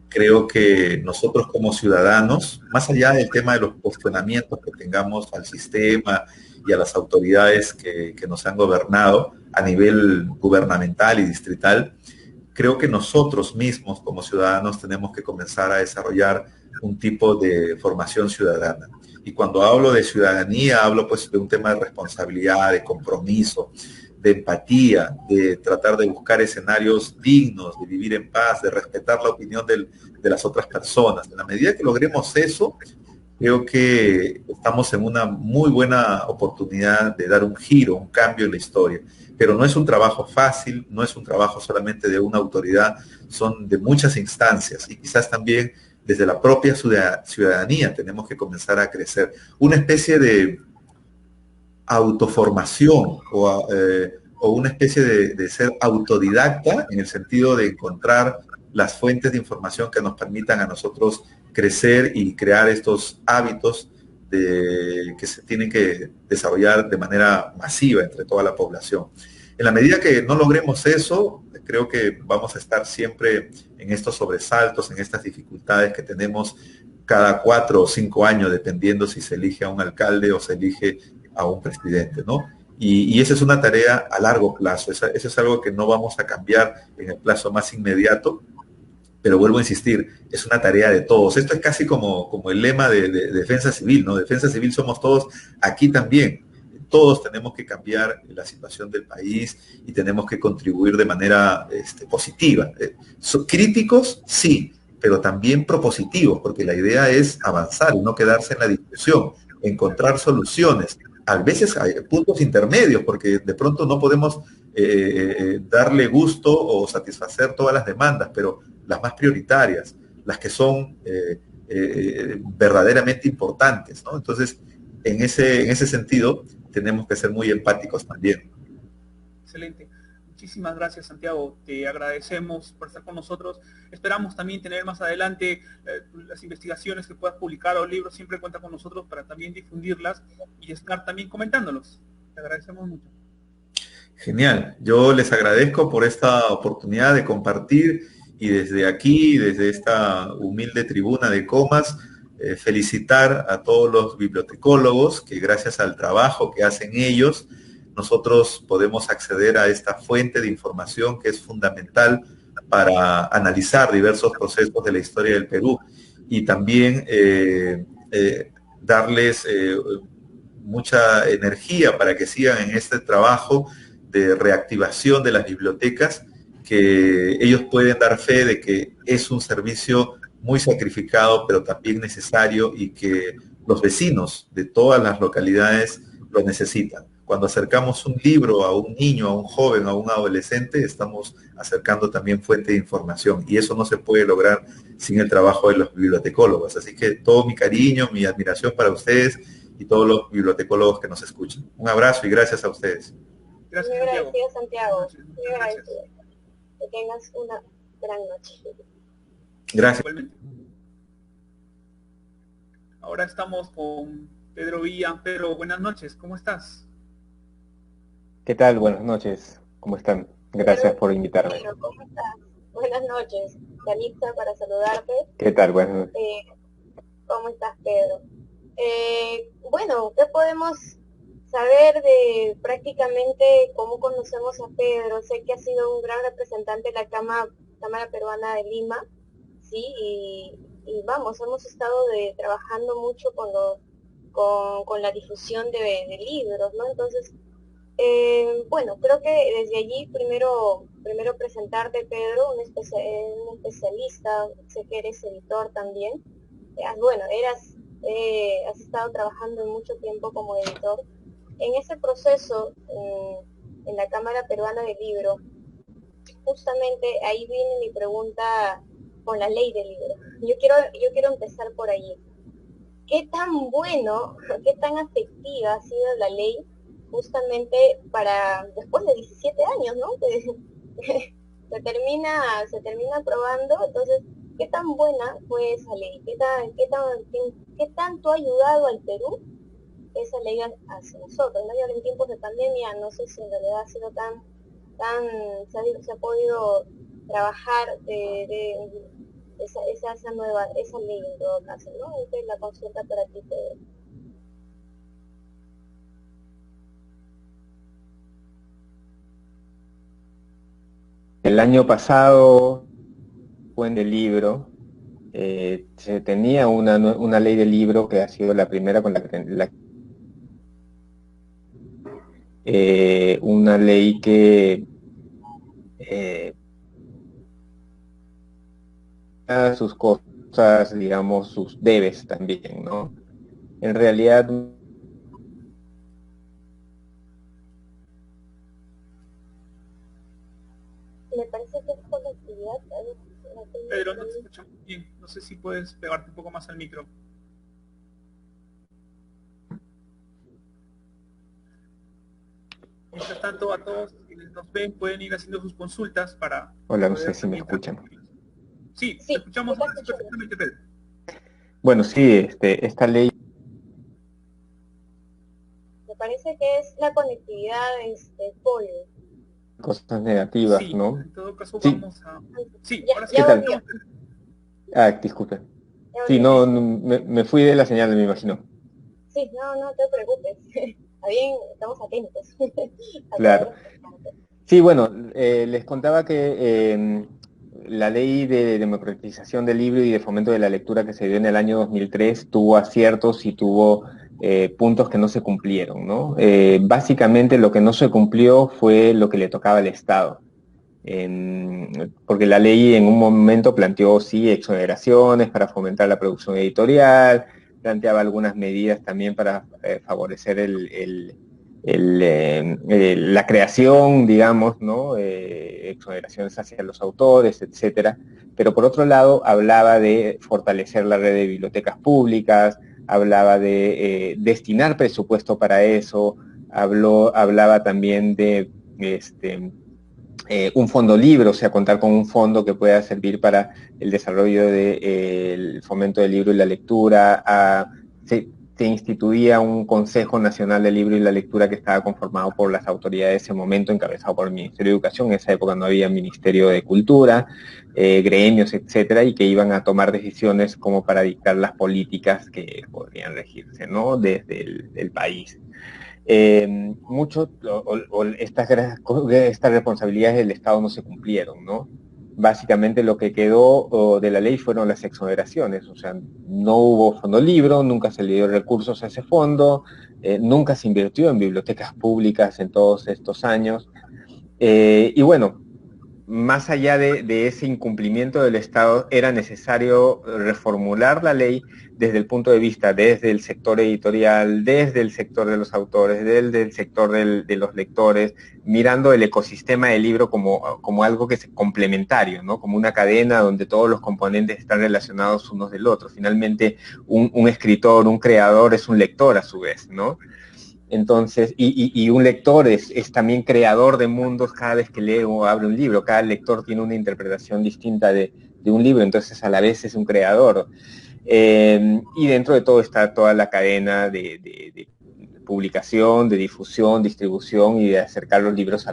creo que nosotros como ciudadanos, más allá del tema de los cuestionamientos que tengamos al sistema y a las autoridades que nos han gobernado a nivel gubernamental y distrital, creo que nosotros mismos como ciudadanos tenemos que comenzar a desarrollar un tipo de formación ciudadana. Y cuando hablo de ciudadanía, hablo pues de un tema de responsabilidad, de compromiso, de empatía, de tratar de buscar escenarios dignos, de vivir en paz, de respetar la opinión de las otras personas. En la medida que logremos eso, creo que estamos en una muy buena oportunidad de dar un giro, un cambio en la historia. Pero no es un trabajo fácil, no es un trabajo solamente de una autoridad, son de muchas instancias y quizás también desde la propia ciudadanía tenemos que comenzar a crecer. Una especie de autoformación o una especie de ser autodidacta en el sentido de encontrar las fuentes de información que nos permitan a nosotros crecer y crear estos hábitos que se tienen que desarrollar de manera masiva entre toda la población. En la medida que no logremos eso, creo que vamos a estar siempre en estos sobresaltos, en estas dificultades que tenemos cada 4 o 5 años, dependiendo si se elige a un alcalde o se elige a un presidente, ¿no? Y esa es una tarea a largo plazo, eso es algo que no vamos a cambiar en el plazo más inmediato, pero vuelvo a insistir, es una tarea de todos. Esto es casi como el lema de Defensa Civil, ¿no? Defensa Civil somos todos, aquí también. Todos tenemos que cambiar la situación del país y tenemos que contribuir de manera positiva. Críticos, sí, pero también propositivos, porque la idea es avanzar y no quedarse en la discusión, encontrar soluciones. A veces hay puntos intermedios, porque de pronto no podemos darle gusto o satisfacer todas las demandas, pero las más prioritarias, las que son verdaderamente importantes, ¿no? Entonces, en ese sentido, tenemos que ser muy empáticos también. Excelente. Muchísimas gracias, Santiago. Te agradecemos por estar con nosotros. Esperamos también tener más adelante las investigaciones que puedas publicar o libros. Siempre cuenta con nosotros para también difundirlas y estar también comentándolos. Te agradecemos mucho. Genial. Yo les agradezco por esta oportunidad de compartir y desde aquí, desde esta humilde tribuna de Comas, felicitar a todos los bibliotecólogos que gracias al trabajo que hacen ellos, nosotros podemos acceder a esta fuente de información que es fundamental para analizar diversos procesos de la historia del Perú y también darles mucha energía para que sigan en este trabajo de reactivación de las bibliotecas, que ellos pueden dar fe de que es un servicio muy sacrificado, pero también necesario y que los vecinos de todas las localidades lo necesitan. Cuando acercamos un libro a un niño, a un joven, a un adolescente, estamos acercando también fuente de información y eso no se puede lograr sin el trabajo de los bibliotecólogos. Así que todo mi cariño, mi admiración para ustedes y todos los bibliotecólogos que nos escuchan. Un abrazo y gracias a ustedes. Gracias, Santiago. Muy agradecido. Que tengas una gran noche. Gracias. Ahora estamos con Pedro Villa. Pedro, buenas noches, ¿cómo estás? ¿Qué tal? Buenas noches, ¿cómo están? Gracias por invitarme. Pedro, ¿cómo estás? Buenas noches, Danitza, para saludarte. ¿Qué tal? Buenas noches. ¿Cómo estás, Pedro? Bueno, ¿qué podemos saber de prácticamente cómo conocemos a Pedro? Sé que ha sido un gran representante de la Cámara Peruana de Lima, ¿sí? Y vamos, hemos estado trabajando mucho con la difusión de libros, ¿no? Entonces, bueno, creo que desde allí primero presentarte, Pedro, un especialista, sé que eres editor también. Bueno, has estado trabajando mucho tiempo como editor. En ese proceso, en la Cámara Peruana del Libro, justamente ahí viene mi pregunta con la ley del libro. Yo quiero empezar por ahí. ¿Qué tan qué tan efectiva ha sido la ley justamente para después de 17 años, ¿no? se termina aprobando, entonces, ¿qué tan buena fue esa ley? ¿Qué tanto ha ayudado al Perú esa ley hacia nosotros? ¿No? Y ahora en tiempos de pandemia, no sé si en realidad ha sido se ha podido trabajar esa ley en todo caso, ¿no? Esta es la consulta para ti, Pedro. El año pasado, en el libro, se tenía una ley del libro que ha sido la primera con una ley que sus cosas, digamos, sus debes también, ¿no? En realidad, me parece que es conectividad. Pedro, no te escuchamos bien. No sé si puedes pegarte un poco más al micro. Mientras tanto, a todos quienes nos ven pueden ir haciendo sus consultas para... Hola, no sé si me escuchan. Sí, te escuchamos perfectamente, Pedro. Bueno, sí, esta ley la conectividad polo. Cosas negativas, Sí, ¿no? en todo caso Sí. vamos a... Sí, Ya, ahora sí. ya tal? volvió. Disculpe. Ya Sí, volvió. me fui de la señal, me imagino. Sí, no te preocupes. Está bien, estamos atentos a todas Claro. las preguntas. Sí, bueno, les contaba que la ley de democratización del libro y de fomento de la lectura que se dio en el año 2003 tuvo aciertos y tuvo puntos que no se cumplieron, ¿no? Básicamente lo que no se cumplió fue lo que le tocaba al Estado. Porque la ley en un momento planteó, sí, exoneraciones para fomentar la producción editorial, planteaba algunas medidas también para favorecer la creación, digamos, ¿no? Exoneraciones hacia los autores, etcétera. Pero por otro lado, hablaba de fortalecer la red de bibliotecas públicas, hablaba de destinar presupuesto para eso, hablaba también de un fondo libre, o sea, contar con un fondo que pueda servir para el desarrollo del fomento del libro y la lectura. Se instituía un Consejo Nacional del Libro y la Lectura que estaba conformado por las autoridades de ese momento, encabezado por el Ministerio de Educación. En esa época no había Ministerio de Cultura, gremios, etcétera, y que iban a tomar decisiones como para dictar las políticas que podrían regirse, ¿no? Desde el país. Estas responsabilidades del Estado no se cumplieron, ¿no? Básicamente lo que quedó de la ley fueron las exoneraciones, o sea, no hubo fondo libro, nunca se le dio recursos a ese fondo, nunca se invirtió en bibliotecas públicas en todos estos años, y bueno, más allá de ese incumplimiento del Estado, era necesario reformular la ley desde el punto de vista, desde el sector editorial, desde el sector de los autores, desde el sector de los lectores, mirando el ecosistema del libro como algo que es complementario, ¿no? Como una cadena donde todos los componentes están relacionados unos del otro. Finalmente, un escritor, un creador es un lector a su vez, ¿no? Entonces, y un lector es también creador de mundos cada vez que lee o abre un libro. Cada lector tiene una interpretación distinta de un libro, entonces a la vez es un creador. Y dentro de todo está toda la cadena de publicación, de difusión, distribución y de acercar los libros a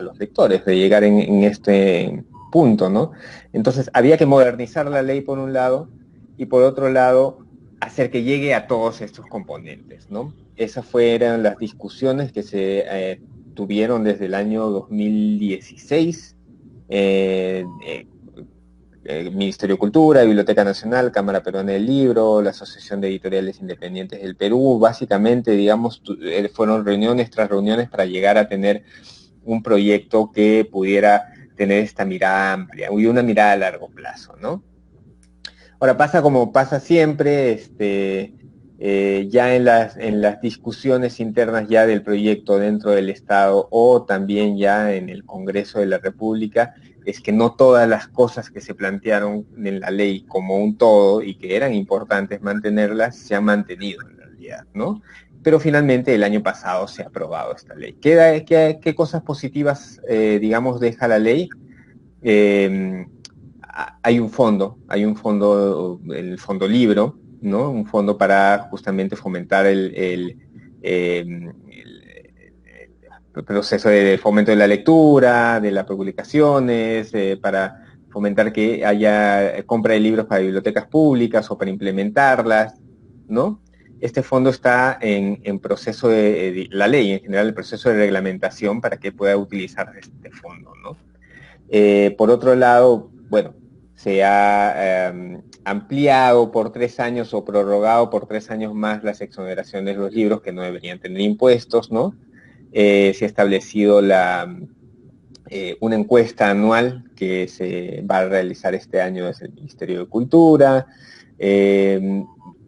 los lectores, de llegar en este punto, ¿no? Entonces, había que modernizar la ley por un lado y por otro lado hacer que llegue a todos estos componentes, ¿no? Esas fueron las discusiones que se tuvieron desde el año 2016, Ministerio de Cultura, Biblioteca Nacional, Cámara Peruana del Libro, la Asociación de Editoriales Independientes del Perú. Básicamente, digamos, fueron reuniones tras reuniones para llegar a tener un proyecto que pudiera tener esta mirada amplia y una mirada a largo plazo, ¿no? Ahora pasa como pasa siempre, ya en las discusiones internas ya del proyecto dentro del Estado o también ya en el Congreso de la República, es que no todas las cosas que se plantearon en la ley como un todo y que eran importantes mantenerlas, se han mantenido en realidad, ¿no? Pero finalmente el año pasado se ha aprobado esta ley. ¿Qué cosas positivas, digamos, deja la ley? Hay un fondo, el fondo libro, ¿no? Un fondo para justamente fomentar el proceso de fomento de la lectura, de las publicaciones, para fomentar que haya compra de libros para bibliotecas públicas o para implementarlas, ¿no? Este fondo está en proceso la ley en general, el proceso de reglamentación para que pueda utilizar este fondo, ¿no? Por otro lado, bueno, se ha ampliado por 3 años o prorrogado por 3 años más las exoneraciones de los libros que no deberían tener impuestos, ¿no? Se ha establecido una encuesta anual que se va a realizar este año desde el Ministerio de Cultura,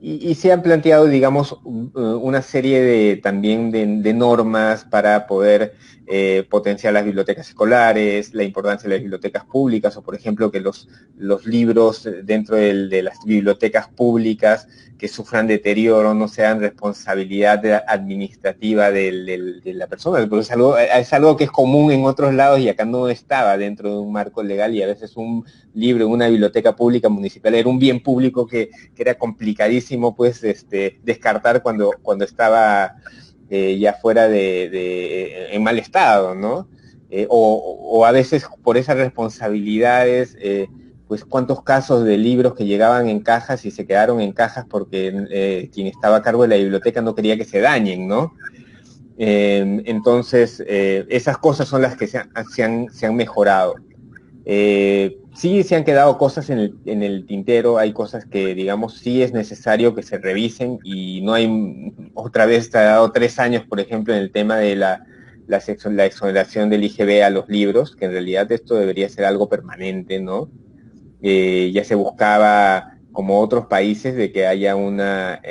y se han planteado, digamos, una serie también de normas para poder potenciar las bibliotecas escolares, la importancia de las bibliotecas públicas, o por ejemplo que los libros dentro de las bibliotecas públicas que sufran deterioro no sean responsabilidad administrativa de la persona, porque es algo que es común en otros lados y acá no estaba dentro de un marco legal, y a veces un libro en una biblioteca pública municipal era un bien público que era complicadísimo pues descartar cuando estaba ya fuera en mal estado, ¿no? O a veces por esas responsabilidades, pues cuántos casos de libros que llegaban en cajas y se quedaron en cajas porque quien estaba a cargo de la biblioteca no quería que se dañen, ¿no? Entonces, esas cosas son las que se han mejorado. Sí se han quedado cosas en el tintero, hay cosas que, digamos, sí es necesario que se revisen y no hay, otra vez, ha dado 3 años, por ejemplo, en el tema de la exoneración del IGB a los libros, que en realidad esto debería ser algo permanente, ¿no? Ya se buscaba, como otros países, de que haya una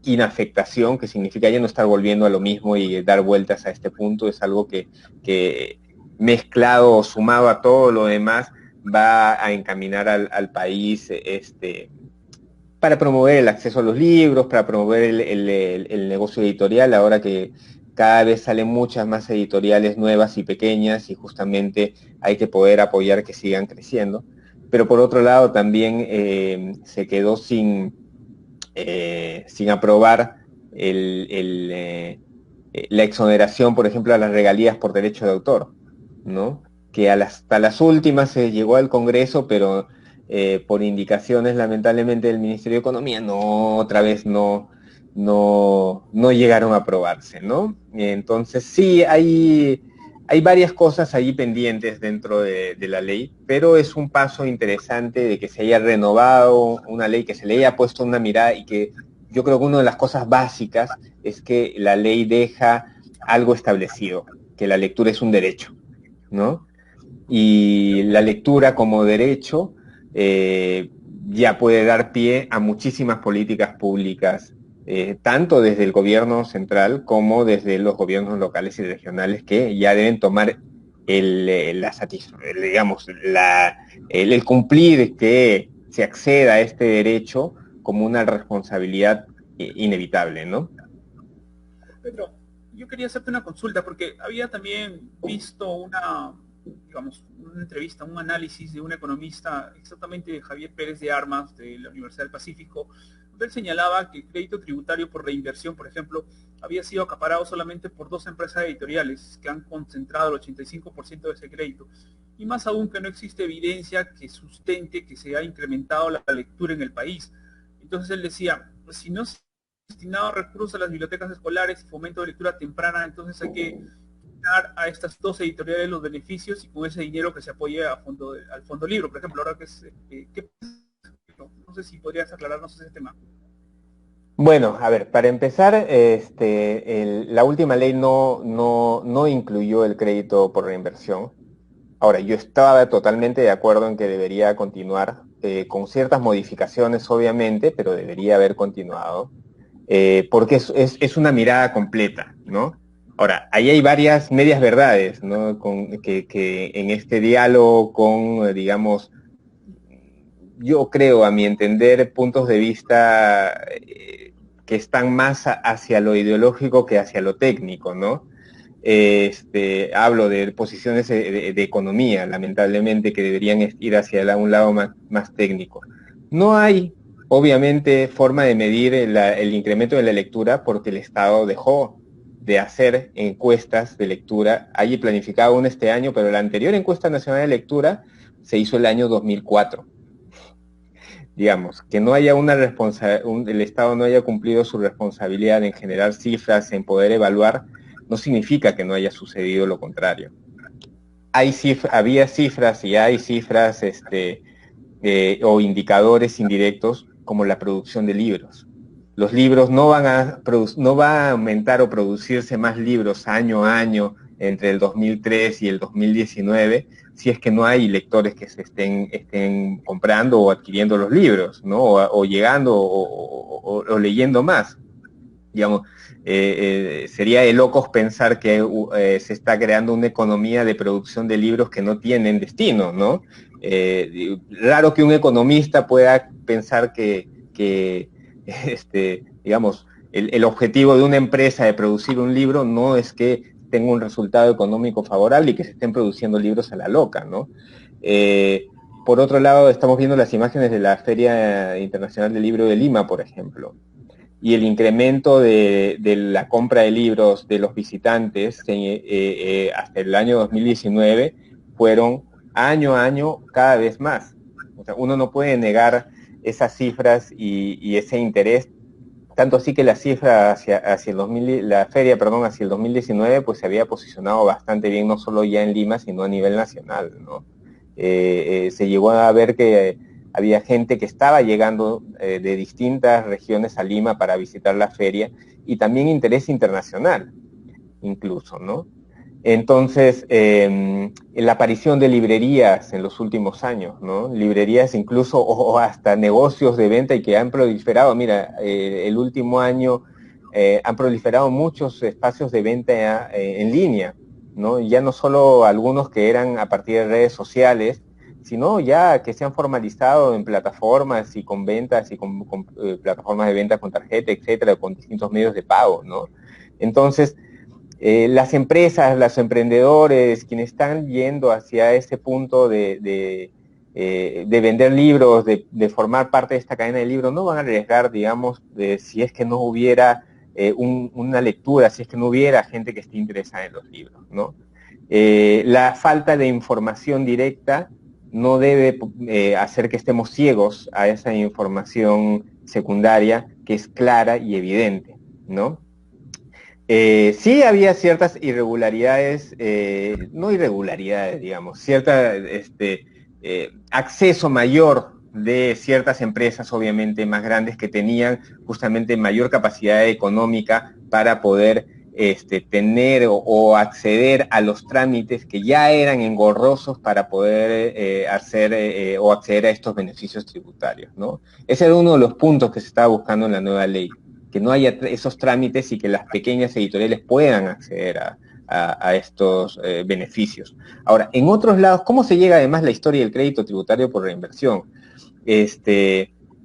inafectación, que significa ya no estar volviendo a lo mismo y dar vueltas a este punto. Es algo que mezclado o sumado a todo lo demás va a encaminar al país para promover el acceso a los libros, para promover el negocio editorial, ahora que cada vez salen muchas más editoriales nuevas y pequeñas y justamente hay que poder apoyar que sigan creciendo. Pero por otro lado también se quedó sin aprobar la exoneración, por ejemplo, a las regalías por derecho de autor, ¿no? Que hasta las últimas se llegó al Congreso, pero por indicaciones lamentablemente del Ministerio de Economía, otra vez no llegaron a aprobarse, ¿no? Entonces sí, hay varias cosas ahí pendientes dentro de la ley, pero es un paso interesante de que se haya renovado una ley, que se le haya puesto una mirada y que yo creo que una de las cosas básicas es que la ley deja algo establecido, que la lectura es un derecho, ¿no? Y la lectura como derecho ya puede dar pie a muchísimas políticas públicas, tanto desde el gobierno central como desde los gobiernos locales y regionales, que ya deben tomar el cumplir que se acceda a este derecho como una responsabilidad inevitable, ¿no? Pedro, yo quería hacerte una consulta porque había también visto una entrevista, un análisis de un economista, exactamente Javier Pérez de Armas, de la Universidad del Pacífico, donde él señalaba que el crédito tributario por reinversión, por ejemplo, había sido acaparado solamente por 2 empresas editoriales que han concentrado el 85% de ese crédito. Y más aún que no existe evidencia que sustente que se ha incrementado la lectura en el país. Entonces él decía, pues, si no se ha destinado recursos a las bibliotecas escolares y fomento de lectura temprana, entonces hay que dar a estas 2 editoriales los beneficios y con ese dinero que se apoye al fondo libro, por ejemplo, ahora que es, no sé si podrías aclararnos ese tema. Bueno, a ver, para empezar, la última ley no incluyó el crédito por reinversión. Ahora, yo estaba totalmente de acuerdo en que debería continuar, con ciertas modificaciones, obviamente, pero debería haber continuado, porque es una mirada completa, ¿no? Ahora, ahí hay varias medias verdades, ¿no? Que en este diálogo con, digamos, yo creo, a mi entender, puntos de vista que están más hacia lo ideológico que hacia lo técnico, ¿no? Hablo de posiciones de economía, lamentablemente, que deberían ir hacia un lado más técnico. No hay, obviamente, forma de medir el incremento de la lectura porque el Estado dejó de hacer encuestas de lectura. Hay planificado una este año, pero la anterior encuesta nacional de lectura se hizo el año 2004. Digamos, que no haya el Estado no haya cumplido su responsabilidad en generar cifras, en poder evaluar, no significa que no haya sucedido lo contrario. Había cifras y hay cifras o indicadores indirectos como la producción de libros. Los libros no van a aumentar o producirse más libros año a año entre el 2003 y el 2019 si es que no hay lectores que se estén comprando o adquiriendo los libros, ¿no? O llegando o leyendo más. Digamos, sería de locos pensar que se está creando una economía de producción de libros que no tienen destino, ¿no? Raro que un economista pueda pensar que digamos, el objetivo de una empresa de producir un libro no es que tenga un resultado económico favorable y que se estén produciendo libros a la loca, ¿no? Por otro lado, estamos viendo las imágenes de la Feria Internacional del Libro de Lima, por ejemplo. y el incremento de la compra de libros de los visitantes hasta el año 2019 fueron año a año cada vez más. O sea, uno no puede negar esas cifras y ese interés, tanto así que la cifra hacia la feria, perdón, hacia el 2019, pues se había posicionado bastante bien, no solo ya en Lima, sino a nivel nacional, ¿no? Se llegó a ver que había gente que estaba llegando de distintas regiones a Lima para visitar la feria, y también interés internacional, incluso, ¿no? Entonces, la aparición de librerías en los últimos años, ¿no? Librerías incluso o hasta negocios de venta y que han proliferado. Mira, el último año han proliferado muchos espacios de venta en línea, ¿no? Ya no solo algunos que eran a partir de redes sociales, sino ya que se han formalizado en plataformas y con ventas y con plataformas de venta con tarjeta, etcétera, con distintos medios de pago, ¿no? Entonces, las empresas, los emprendedores, quienes están yendo hacia ese punto de vender libros, de formar parte de esta cadena de libros, no van a arriesgar, digamos, si es que no hubiera una lectura, si es que no hubiera gente que esté interesada en los libros, ¿no? La falta de información directa no debe hacer que estemos ciegos a esa información secundaria que es clara y evidente, ¿no? Sí había ciertas irregularidades, no irregularidades, digamos, cierta acceso mayor de ciertas empresas, obviamente más grandes, que tenían justamente mayor capacidad económica para poder tener o acceder a los trámites que ya eran engorrosos para poder hacer o acceder a estos beneficios tributarios, ¿no? Ese era uno de los puntos que se estaba buscando en la nueva ley, que no haya esos trámites y que las pequeñas editoriales puedan acceder a estos beneficios. Ahora, en otros lados, ¿cómo se llega además la historia del crédito tributario por reinversión?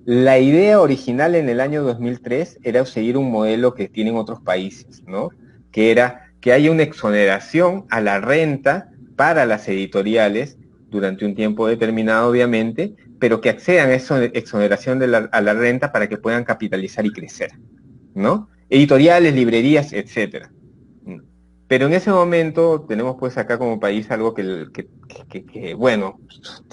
La idea original en el año 2003 era seguir un modelo que tienen otros países, ¿no? Que era que haya una exoneración a la renta para las editoriales durante un tiempo determinado, obviamente, pero que accedan a esa exoneración a la renta para que puedan capitalizar y crecer, ¿no? Editoriales, librerías, etcétera. Pero en ese momento tenemos pues acá como país algo que bueno,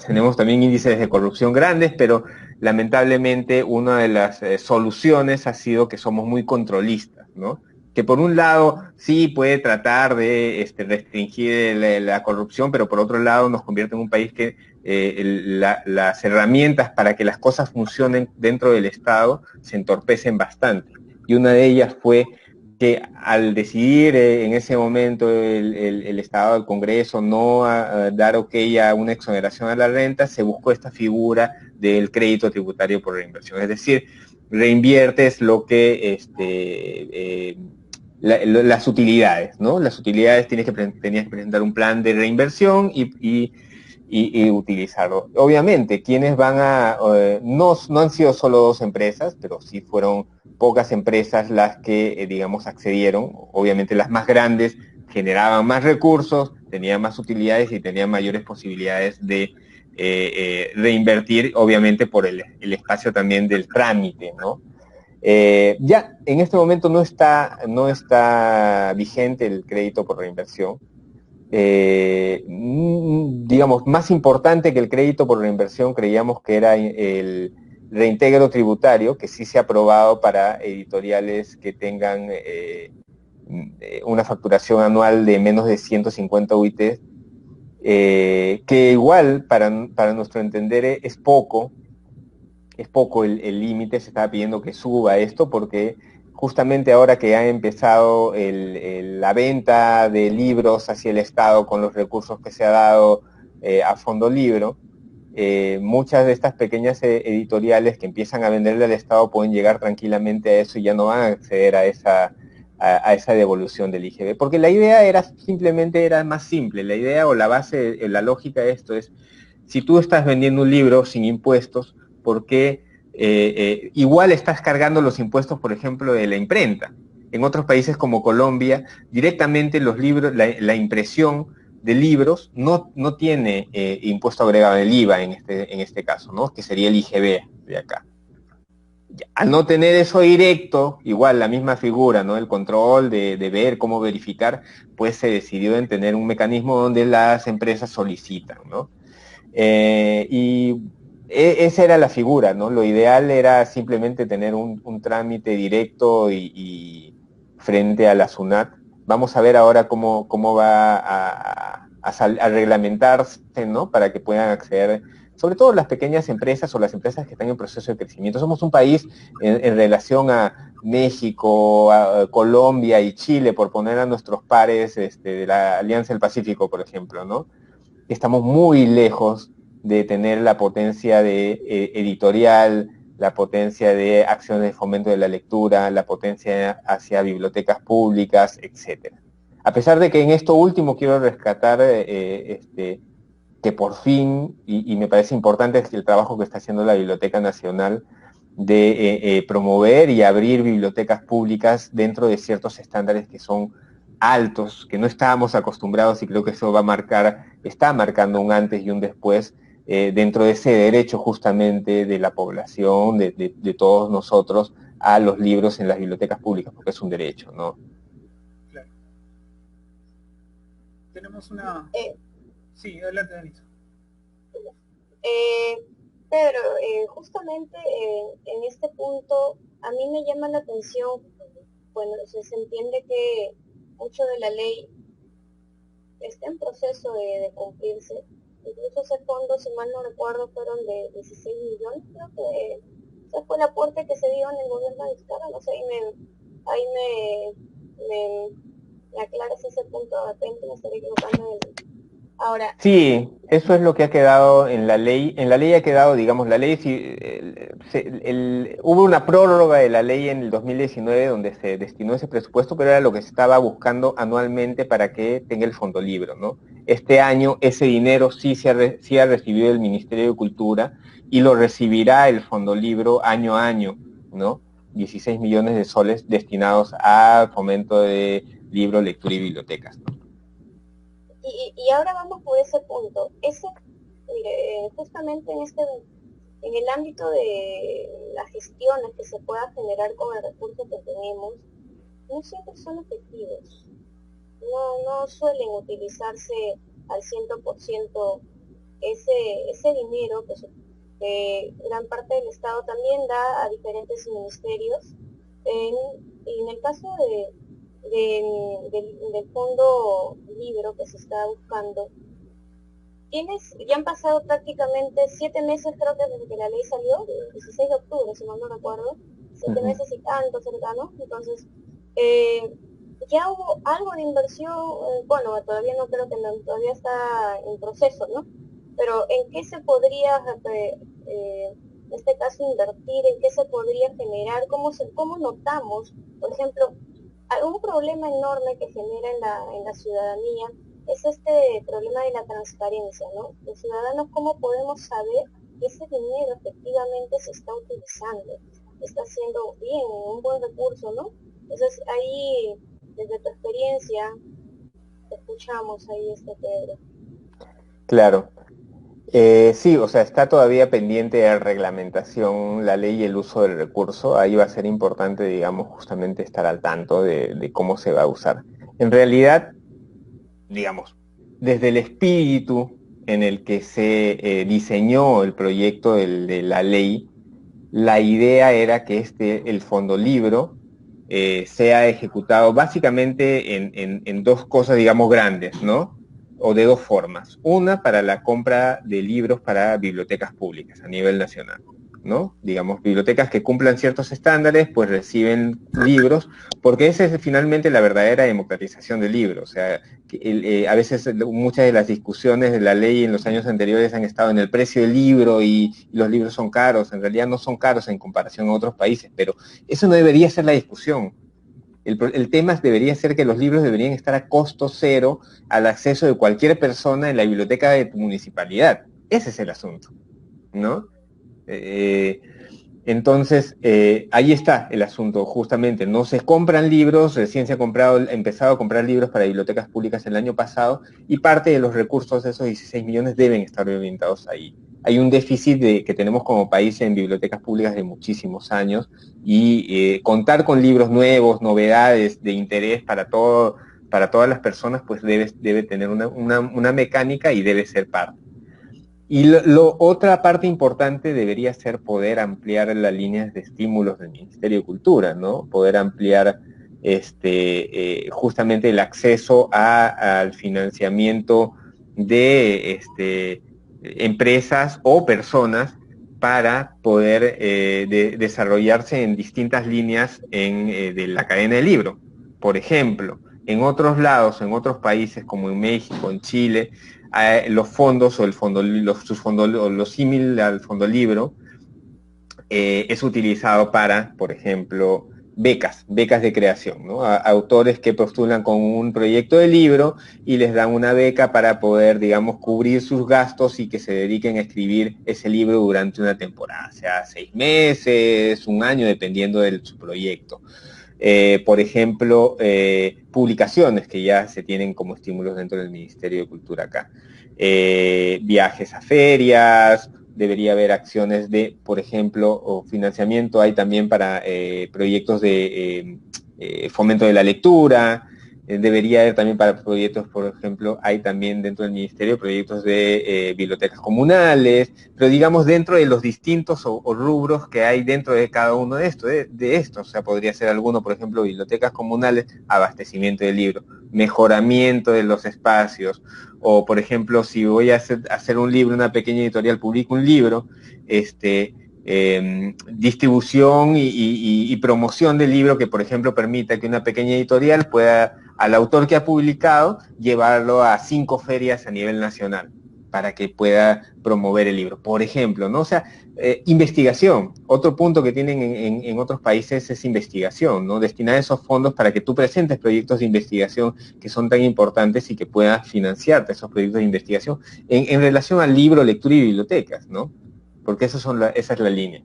tenemos también índices de corrupción grandes, pero lamentablemente una de las soluciones ha sido que somos muy controlistas, ¿no? Que por un lado sí puede tratar de restringir la corrupción, pero por otro lado nos convierte en un país que las herramientas para que las cosas funcionen dentro del Estado se entorpecen bastante. Y una de ellas fue que al decidir en ese momento el Estado, el Congreso, no dar ok a una exoneración a la renta, se buscó esta figura del crédito tributario por reinversión. Es decir, reinviertes lo que las utilidades, ¿no? Las utilidades tenías que presentar un plan de reinversión y utilizarlo. Obviamente, quienes van no han sido solo 2 empresas, pero sí fueron pocas empresas las que, digamos, accedieron. Obviamente las más grandes generaban más recursos, tenían más utilidades y tenían mayores posibilidades de reinvertir, obviamente por el espacio también del trámite, ¿no? Ya en este momento no está vigente el crédito por reinversión. Digamos, más importante que el crédito por reinversión creíamos que era el reintegro tributario, que sí se ha aprobado para editoriales que tengan una facturación anual de menos de 150 UIT, que igual para nuestro entender es poco el límite. Se estaba pidiendo que suba esto porque justamente ahora que ha empezado la venta de libros hacia el Estado con los recursos que se ha dado a Fondo Libro, muchas de estas pequeñas editoriales que empiezan a venderle al Estado pueden llegar tranquilamente a eso y ya no van a acceder a esa devolución del IGB. Porque la idea era más simple. La idea o la base, la lógica de esto es, si tú estás vendiendo un libro sin impuestos, ¿por qué igual estás cargando los impuestos, por ejemplo, de la imprenta? En otros países como Colombia, directamente los libros, la impresión de libros no tiene impuesto agregado del IVA en este caso, ¿no? Que sería el IGB de acá. al no tener eso directo, igual la misma figura, ¿no? El control de ver, cómo verificar, pues se decidió en tener un mecanismo donde las empresas solicitan, ¿no? Y esa era la figura, ¿no? Lo ideal era simplemente tener un trámite directo y frente a la SUNAT. Vamos a ver ahora cómo va a reglamentarse, ¿no? Para que puedan acceder, sobre todo las pequeñas empresas o las empresas que están en proceso de crecimiento. Somos un país en relación a México, a Colombia y Chile, por poner a nuestros pares de la Alianza del Pacífico, por ejemplo, ¿no? Estamos muy lejos de tener la potencia de editorial, la potencia de acciones de fomento de la lectura, la potencia hacia bibliotecas públicas, etc. A pesar de que en esto último quiero rescatar que por fin, y me parece importante el trabajo que está haciendo la Biblioteca Nacional de promover y abrir bibliotecas públicas dentro de ciertos estándares que son altos, que no estábamos acostumbrados, y creo que eso está marcando un antes y un después dentro de ese derecho justamente de la población, de todos nosotros, a los libros en las bibliotecas públicas, porque es un derecho, ¿no? Claro. Tenemos una... Sí, adelante, Danita. Pedro, justamente en este punto a mí me llama la atención, bueno, se entiende que mucho de la ley está en proceso de cumplirse. Incluso ese fondo, si mal no recuerdo, fueron de 16 millones, creo que ese fue el aporte que se dio en el gobierno de Vizcarra, no sé, ahí me aclaras ese punto, de repente me estaré equivocando. Ahora, sí, eso es lo que ha quedado en la ley. En la ley ha quedado, digamos, la ley, hubo una prórroga de la ley en el 2019 donde se destinó ese presupuesto, pero era lo que se estaba buscando anualmente para que tenga el fondo libro, ¿no? Este año ese dinero sí ha recibido el Ministerio de Cultura y lo recibirá el fondo libro año a año, ¿no? 16 millones de soles destinados al fomento de libro, lectura y bibliotecas, ¿no? Y ahora vamos por ese punto. Mire, justamente en el ámbito de las gestiones que se pueda generar con el recurso que tenemos, no siempre son efectivos. No suelen utilizarse al 100% ese dinero que gran parte del Estado también da a diferentes ministerios. En el caso del fondo libro que se está buscando, ya han pasado prácticamente 7 meses, creo que desde que la ley salió, el 16 de octubre, si mal no recuerdo, 7 meses y tanto cercano. Entonces, ya hubo algo de inversión, bueno, todavía no creo que todavía está en proceso, ¿no? Pero ¿en qué se podría, en este caso, invertir? ¿En qué se podría generar? ¿Cómo notamos, por ejemplo, un problema enorme que genera en la ciudadanía es este problema de la transparencia, ¿no? Los ciudadanos, ¿cómo podemos saber que ese dinero efectivamente se está utilizando? Está siendo bien, un buen recurso, ¿no? Entonces ahí, desde tu experiencia, te escuchamos ahí, Pedro. Claro. Sí, o sea, está todavía pendiente de reglamentación la ley y el uso del recurso. Ahí va a ser importante, digamos, justamente estar al tanto de cómo se va a usar. En realidad, digamos, desde el espíritu en el que se diseñó el proyecto de la ley, la idea era que el fondo libro sea ejecutado básicamente en dos cosas, digamos, grandes, ¿no? O de dos formas. Una, para la compra de libros para bibliotecas públicas a nivel nacional, ¿no? Digamos, bibliotecas que cumplan ciertos estándares, pues reciben libros, porque esa es finalmente la verdadera democratización del libro. O sea, a veces muchas de las discusiones de la ley en los años anteriores han estado en el precio del libro y los libros son caros. En realidad no son caros en comparación a otros países, pero eso no debería ser la discusión. El tema debería ser que los libros deberían estar a costo cero al acceso de cualquier persona en la biblioteca de tu municipalidad. Ese es el asunto, ¿no? Entonces, ahí está el asunto, justamente. No se compran libros, recién se ha empezado a comprar libros para bibliotecas públicas el año pasado, y parte de los recursos de esos 16 millones deben estar orientados ahí. hay un déficit que tenemos como país en bibliotecas públicas de muchísimos años, y contar con libros nuevos, novedades de interés para todas las personas, pues debe tener una mecánica y debe ser parte. Y otra parte importante debería ser poder ampliar las líneas de estímulos del Ministerio de Cultura, ¿no? Poder ampliar justamente el acceso al financiamiento de empresas o personas para poder desarrollarse en distintas líneas de la cadena del libro. Por ejemplo, en otros lados, en otros países como en México, en Chile, los fondos o lo símil al fondo libro es utilizado para, por ejemplo, becas de creación, ¿no? Autores que postulan con un proyecto de libro y les dan una beca para poder, digamos, cubrir sus gastos y que se dediquen a escribir ese libro durante una temporada, sea 6 meses, un año, dependiendo de su proyecto. Por ejemplo, publicaciones que ya se tienen como estímulos dentro del Ministerio de Cultura acá. Viajes a ferias, debería haber acciones de, por ejemplo, o financiamiento hay también para proyectos de fomento de la lectura. Debería haber también para proyectos, por ejemplo, hay también dentro del Ministerio proyectos de bibliotecas comunales, pero digamos dentro de los distintos o rubros que hay dentro de cada uno de estos. O sea, podría ser alguno, por ejemplo, bibliotecas comunales, abastecimiento de libros, mejoramiento de los espacios, o por ejemplo, si voy a hacer un libro, una pequeña editorial, publico un libro, distribución y promoción del libro que, por ejemplo, permita que una pequeña editorial pueda, al autor que ha publicado, llevarlo a 5 ferias a nivel nacional para que pueda promover el libro, por ejemplo, ¿no? O sea, investigación. Otro punto que tienen en otros países es investigación, ¿no? Destinar esos fondos para que tú presentes proyectos de investigación que son tan importantes y que puedas financiarte esos proyectos de investigación en relación al libro, lectura y bibliotecas, ¿no? Porque esa es la línea.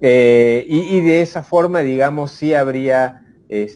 Y de esa forma, digamos, sí habría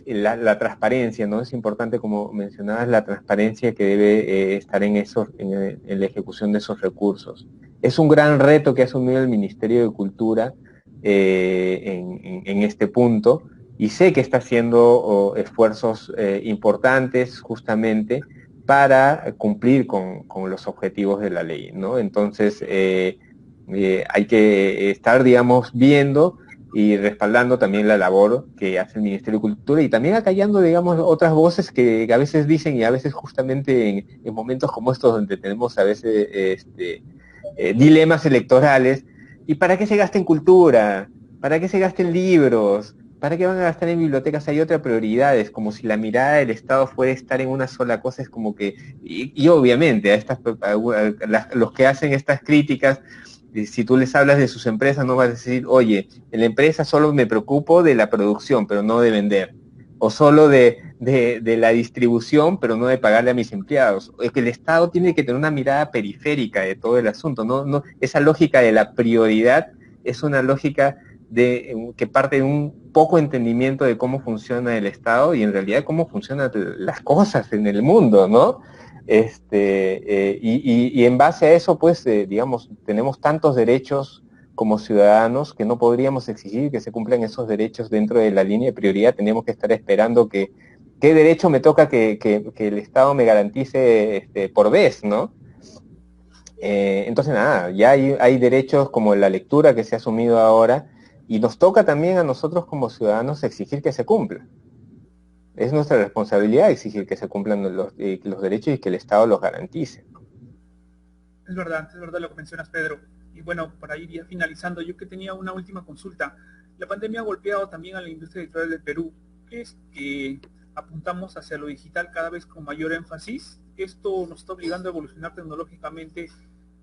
la transparencia, ¿no? Es importante, como mencionabas, la transparencia que debe estar en la ejecución de esos recursos. Es un gran reto que ha asumido el Ministerio de Cultura en este punto, y sé que está haciendo esfuerzos importantes justamente para cumplir con los objetivos de la ley, ¿no? Entonces, hay que estar, digamos, viendo y respaldando también la labor que hace el Ministerio de Cultura, y también acallando, digamos, otras voces que a veces dicen, y a veces justamente en momentos como estos donde tenemos a veces dilemas electorales: ¿y para qué se gasta en cultura? ¿Para qué se gasta en libros? ¿Para qué van a gastar en bibliotecas? Hay otras prioridades, como si la mirada del Estado fuera estar en una sola cosa. Es como que, y obviamente los que hacen estas críticas, si tú les hablas de sus empresas, no vas a decir: oye, en la empresa solo me preocupo de la producción, pero no de vender, o solo de la distribución, pero no de pagarle a mis empleados. Es que el Estado tiene que tener una mirada periférica de todo el asunto, no, esa lógica de la prioridad es una lógica que parte de un poco entendimiento de cómo funciona el Estado y en realidad cómo funcionan las cosas en el mundo, ¿no? Y en base a eso, pues, digamos, tenemos tantos derechos como ciudadanos que no podríamos exigir que se cumplan esos derechos dentro de la línea de prioridad. Tenemos que estar esperando qué derecho me toca que el Estado me garantice por vez, ¿no? Entonces, nada, ya hay derechos como la lectura que se ha asumido ahora, y nos toca también a nosotros como ciudadanos exigir que se cumpla. Es nuestra responsabilidad exigir que se cumplan los derechos y que el Estado los garantice. Es verdad lo que mencionas, Pedro. Y bueno, para ir ya finalizando, yo que tenía una última consulta. La pandemia ha golpeado también a la industria editorial del Perú. ¿Crees que apuntamos hacia lo digital cada vez con mayor énfasis? ¿Esto nos está obligando a evolucionar tecnológicamente,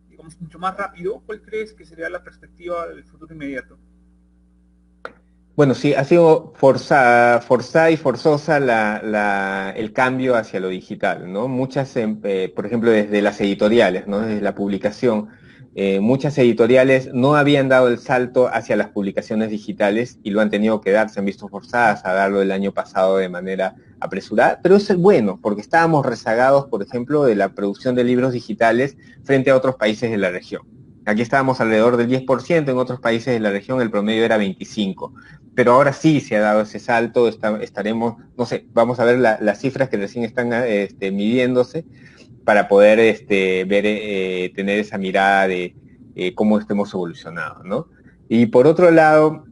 digamos, mucho más rápido? ¿Cuál crees que sería la perspectiva del futuro inmediato? Bueno, sí, ha sido forzada y forzosa el cambio hacia lo digital, ¿no? Muchas, por ejemplo, desde las editoriales, ¿no? Desde la publicación, muchas editoriales no habían dado el salto hacia las publicaciones digitales y lo han tenido que dar, se han visto forzadas a darlo el año pasado de manera apresurada, pero eso es bueno, porque estábamos rezagados, por ejemplo, de la producción de libros digitales frente a otros países de la región. Aquí estábamos alrededor del 10%, en otros países de la región el promedio era 25%. Pero ahora sí se ha dado ese salto, estaremos, no sé, vamos a ver las cifras que recién están midiéndose para poder ver, tener esa mirada de cómo hemos evolucionado, ¿no? Y por otro lado,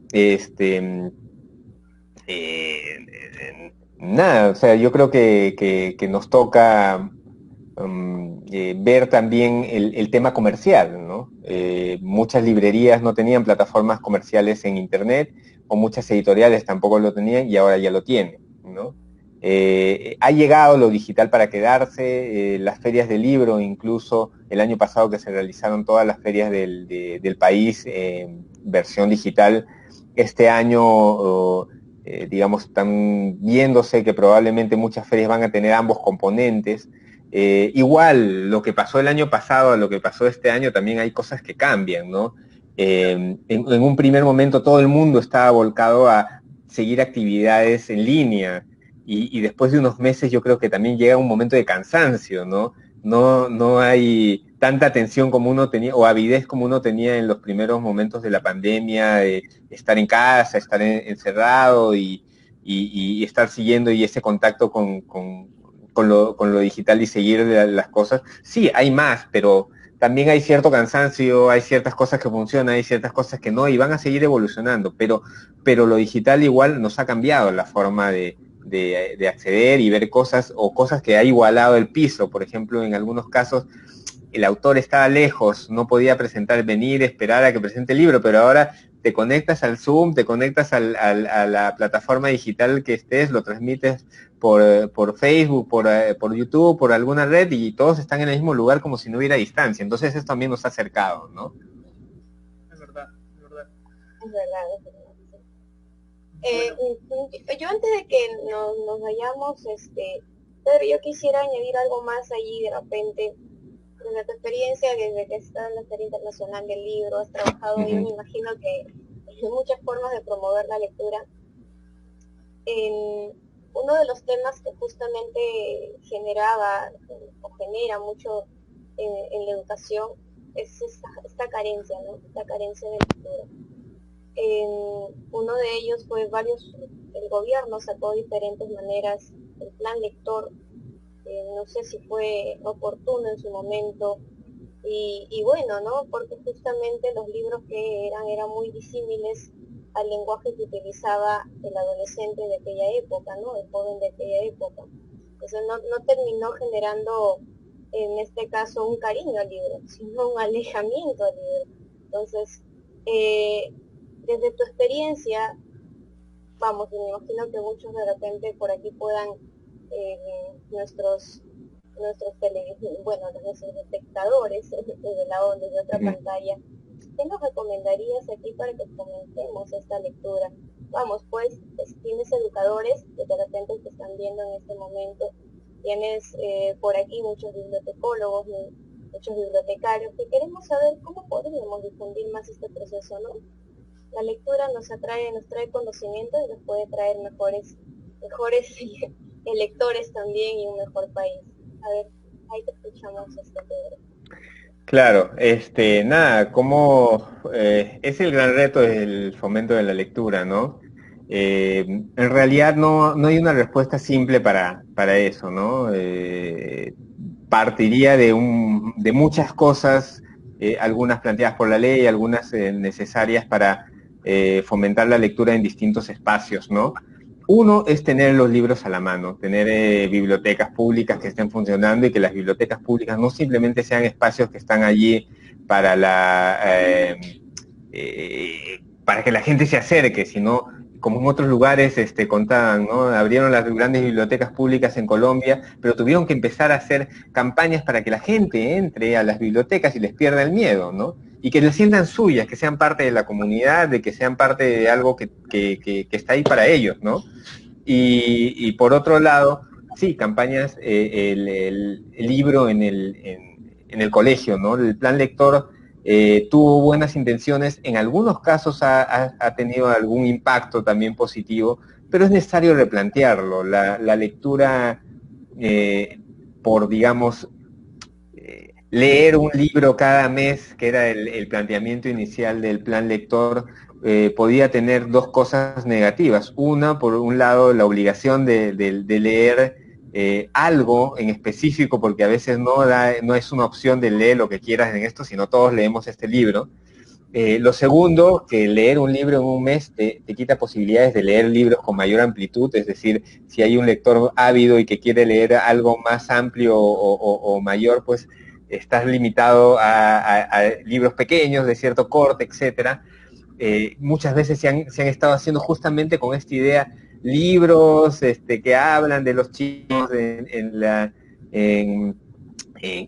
nada, o sea, yo creo que nos toca ver también el tema comercial, ¿no? Muchas librerías no tenían plataformas comerciales en Internet, o muchas editoriales tampoco lo tenían y ahora ya lo tienen, ¿no? Ha llegado lo digital para quedarse, las ferias de libro, incluso el año pasado que se realizaron todas las ferias del país en versión digital, este año, digamos, están viéndose que probablemente muchas ferias van a tener ambos componentes. Igual, lo que pasó el año pasado a lo que pasó este año, también hay cosas que cambian, ¿no? En un primer momento todo el mundo estaba volcado a seguir actividades en línea y después de unos meses yo creo que también llega un momento de cansancio, ¿no? No hay tanta atención como uno tenía, o avidez como uno tenía en los primeros momentos de la pandemia, de estar en casa, estar encerrado y estar siguiendo y ese contacto con lo digital y seguir las cosas. Sí, hay más, pero también hay cierto cansancio, hay ciertas cosas que funcionan, hay ciertas cosas que no, y van a seguir evolucionando, pero lo digital igual nos ha cambiado la forma de acceder y ver cosas, o cosas que ha igualado el piso. Por ejemplo, en algunos casos el autor estaba lejos, no podía presentar, venir, esperar a que presente el libro, pero ahora te conectas al Zoom, te conectas a la plataforma digital que estés, lo transmites por Facebook, por YouTube, por alguna red, y todos están en el mismo lugar como si no hubiera distancia. Entonces eso también nos ha acercado, ¿no? Es verdad, es verdad. Es verdad, es verdad. Yo antes de que nos vayamos, Pedro, yo quisiera añadir algo más allí de repente. Desde tu experiencia, desde que estás en la Feria Internacional del Libro, has trabajado, yo me imagino que hay muchas formas de promover la lectura. Uno de los temas que justamente generaba o genera mucho en la educación es esta carencia, ¿no? Esta carencia de lectura. Uno de ellos fue el gobierno sacó diferentes maneras, el plan lector, no sé si fue oportuno en su momento, y bueno, ¿no? Porque justamente los libros que eran muy disímiles al lenguaje que utilizaba el adolescente de aquella época, ¿no? El joven de aquella época. Entonces no terminó generando, en este caso, un cariño al libro, sino un alejamiento al libro. Entonces, desde tu experiencia, vamos, me imagino que muchos de repente por aquí puedan nuestros espectadores desde otra pantalla, ¿qué nos recomendarías aquí para que comentemos esta lectura? Vamos, pues tienes educadores que de repente te están viendo en este momento, tienes por aquí muchos bibliotecólogos, muchos bibliotecarios, que queremos saber cómo podríamos difundir más este proceso, ¿no? La lectura nos trae conocimiento y nos puede traer mejores electores también y un mejor país. A ver, ahí te escuchamos, Pedro. Claro, nada, como es el gran reto del fomento de la lectura, ¿no? En realidad no hay una respuesta simple para eso, ¿no? Partiría de muchas cosas, algunas planteadas por la ley, algunas necesarias para fomentar la lectura en distintos espacios, ¿no? Uno es tener los libros a la mano, tener bibliotecas públicas que estén funcionando, y que las bibliotecas públicas no simplemente sean espacios que están allí para para que la gente se acerque, sino como en otros lugares contaban, ¿no? Abrieron las grandes bibliotecas públicas en Colombia, pero tuvieron que empezar a hacer campañas para que la gente entre a las bibliotecas y les pierda el miedo, ¿no? Y que las sientan suyas, que sean parte de la comunidad, de que sean parte de algo que está ahí para ellos, ¿no? Y por otro lado, sí, campañas, el libro en el colegio, ¿no? El plan lector tuvo buenas intenciones, en algunos casos ha tenido algún impacto también positivo, pero es necesario replantearlo. La lectura, por, digamos, leer un libro cada mes, que era el planteamiento inicial del plan lector, podía tener dos cosas negativas. Una, por un lado, la obligación de leer algo en específico, porque a veces no es una opción de leer lo que quieras en esto, sino todos leemos este libro. Lo segundo, que leer un libro en un mes te quita posibilidades de leer libros con mayor amplitud, es decir, si hay un lector ávido y que quiere leer algo más amplio o mayor, pues estás limitado a libros pequeños, de cierto corte, etcétera. Muchas veces se han estado haciendo justamente con esta idea libros que hablan de los chicos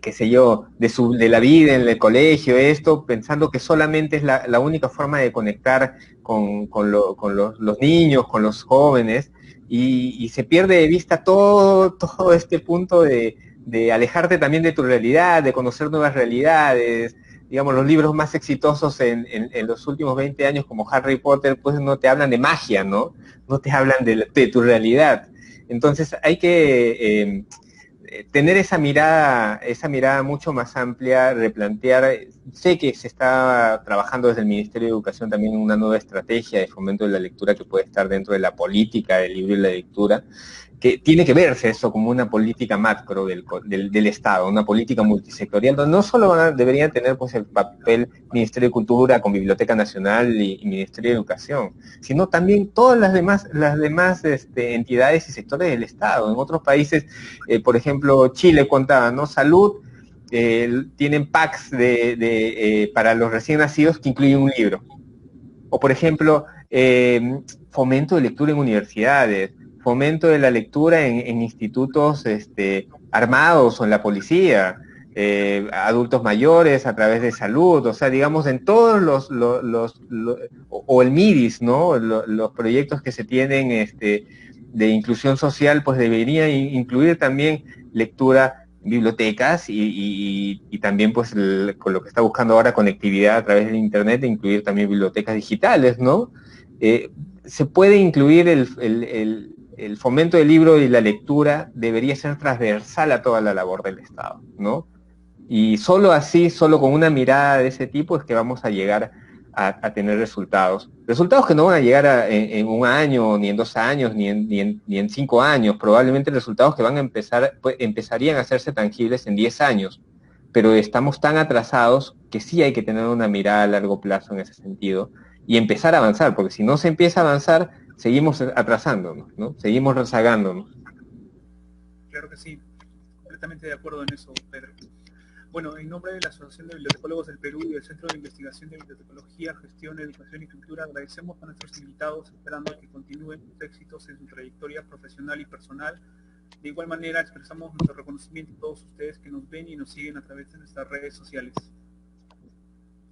qué sé yo, de la vida en el colegio, esto, pensando que solamente es la única forma de conectar con los niños, con los jóvenes, y se pierde de vista todo este punto de alejarte también de tu realidad, de conocer nuevas realidades. Digamos, los libros más exitosos en los últimos 20 años, como Harry Potter, pues no te hablan de magia, ¿no? No te hablan de tu realidad. Entonces hay que tener esa mirada mucho más amplia, replantear. Sé que se está trabajando desde el Ministerio de Educación también en una nueva estrategia de fomento de la lectura que puede estar dentro de la política del libro y la lectura, que tiene que verse eso como una política macro del Estado, una política multisectorial, donde no solo deberían tener pues el papel Ministerio de Cultura con Biblioteca Nacional y Ministerio de Educación, sino también todas las demás entidades y sectores del Estado. En otros países, por ejemplo, Chile contaba, ¿no? Salud, tienen packs para los recién nacidos que incluyen un libro. O por ejemplo, fomento de lectura en universidades, fomento de la lectura en institutos armados o en la policía, adultos mayores a través de salud, o sea, digamos, en todos o el MIDIS, ¿no? Los proyectos que se tienen de inclusión social, pues deberían incluir también lectura en bibliotecas y también pues con lo que está buscando ahora conectividad a través del internet, incluir también bibliotecas digitales, ¿no? Se puede incluir el fomento del libro y la lectura, debería ser transversal a toda la labor del Estado, ¿no? Y solo así, solo con una mirada de ese tipo es que vamos a llegar a tener resultados. Resultados que no van a llegar en un año, ni en 2 años, ni en 5 años. Probablemente resultados que van a empezarían a hacerse tangibles en 10 años. Pero estamos tan atrasados que sí hay que tener una mirada a largo plazo en ese sentido y empezar a avanzar, porque si no se empieza a avanzar, seguimos atrasándonos, ¿no? Seguimos rezagándonos. Claro que sí, completamente de acuerdo en eso, Pedro. Bueno, en nombre de la Asociación de Bibliotecólogos del Perú y del Centro de Investigación de Bibliotecología, Gestión, Educación y Cultura, agradecemos a nuestros invitados, esperando que continúen sus éxitos en su trayectoria profesional y personal. De igual manera, expresamos nuestro reconocimiento a todos ustedes que nos ven y nos siguen a través de nuestras redes sociales.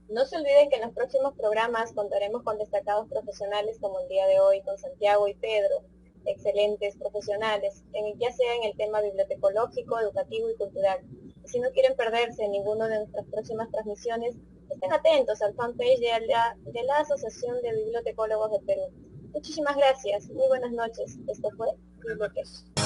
No se olviden que en los próximos programas contaremos con destacados profesionales como el día de hoy, con Santiago y Pedro, excelentes profesionales, ya sea en el tema bibliotecológico, educativo y cultural. Si no quieren perderse ninguno de nuestras próximas transmisiones, estén atentos al fanpage de la Asociación de Bibliotecólogos del Perú. Muchísimas gracias, muy buenas noches. Esto fue Biblioteca.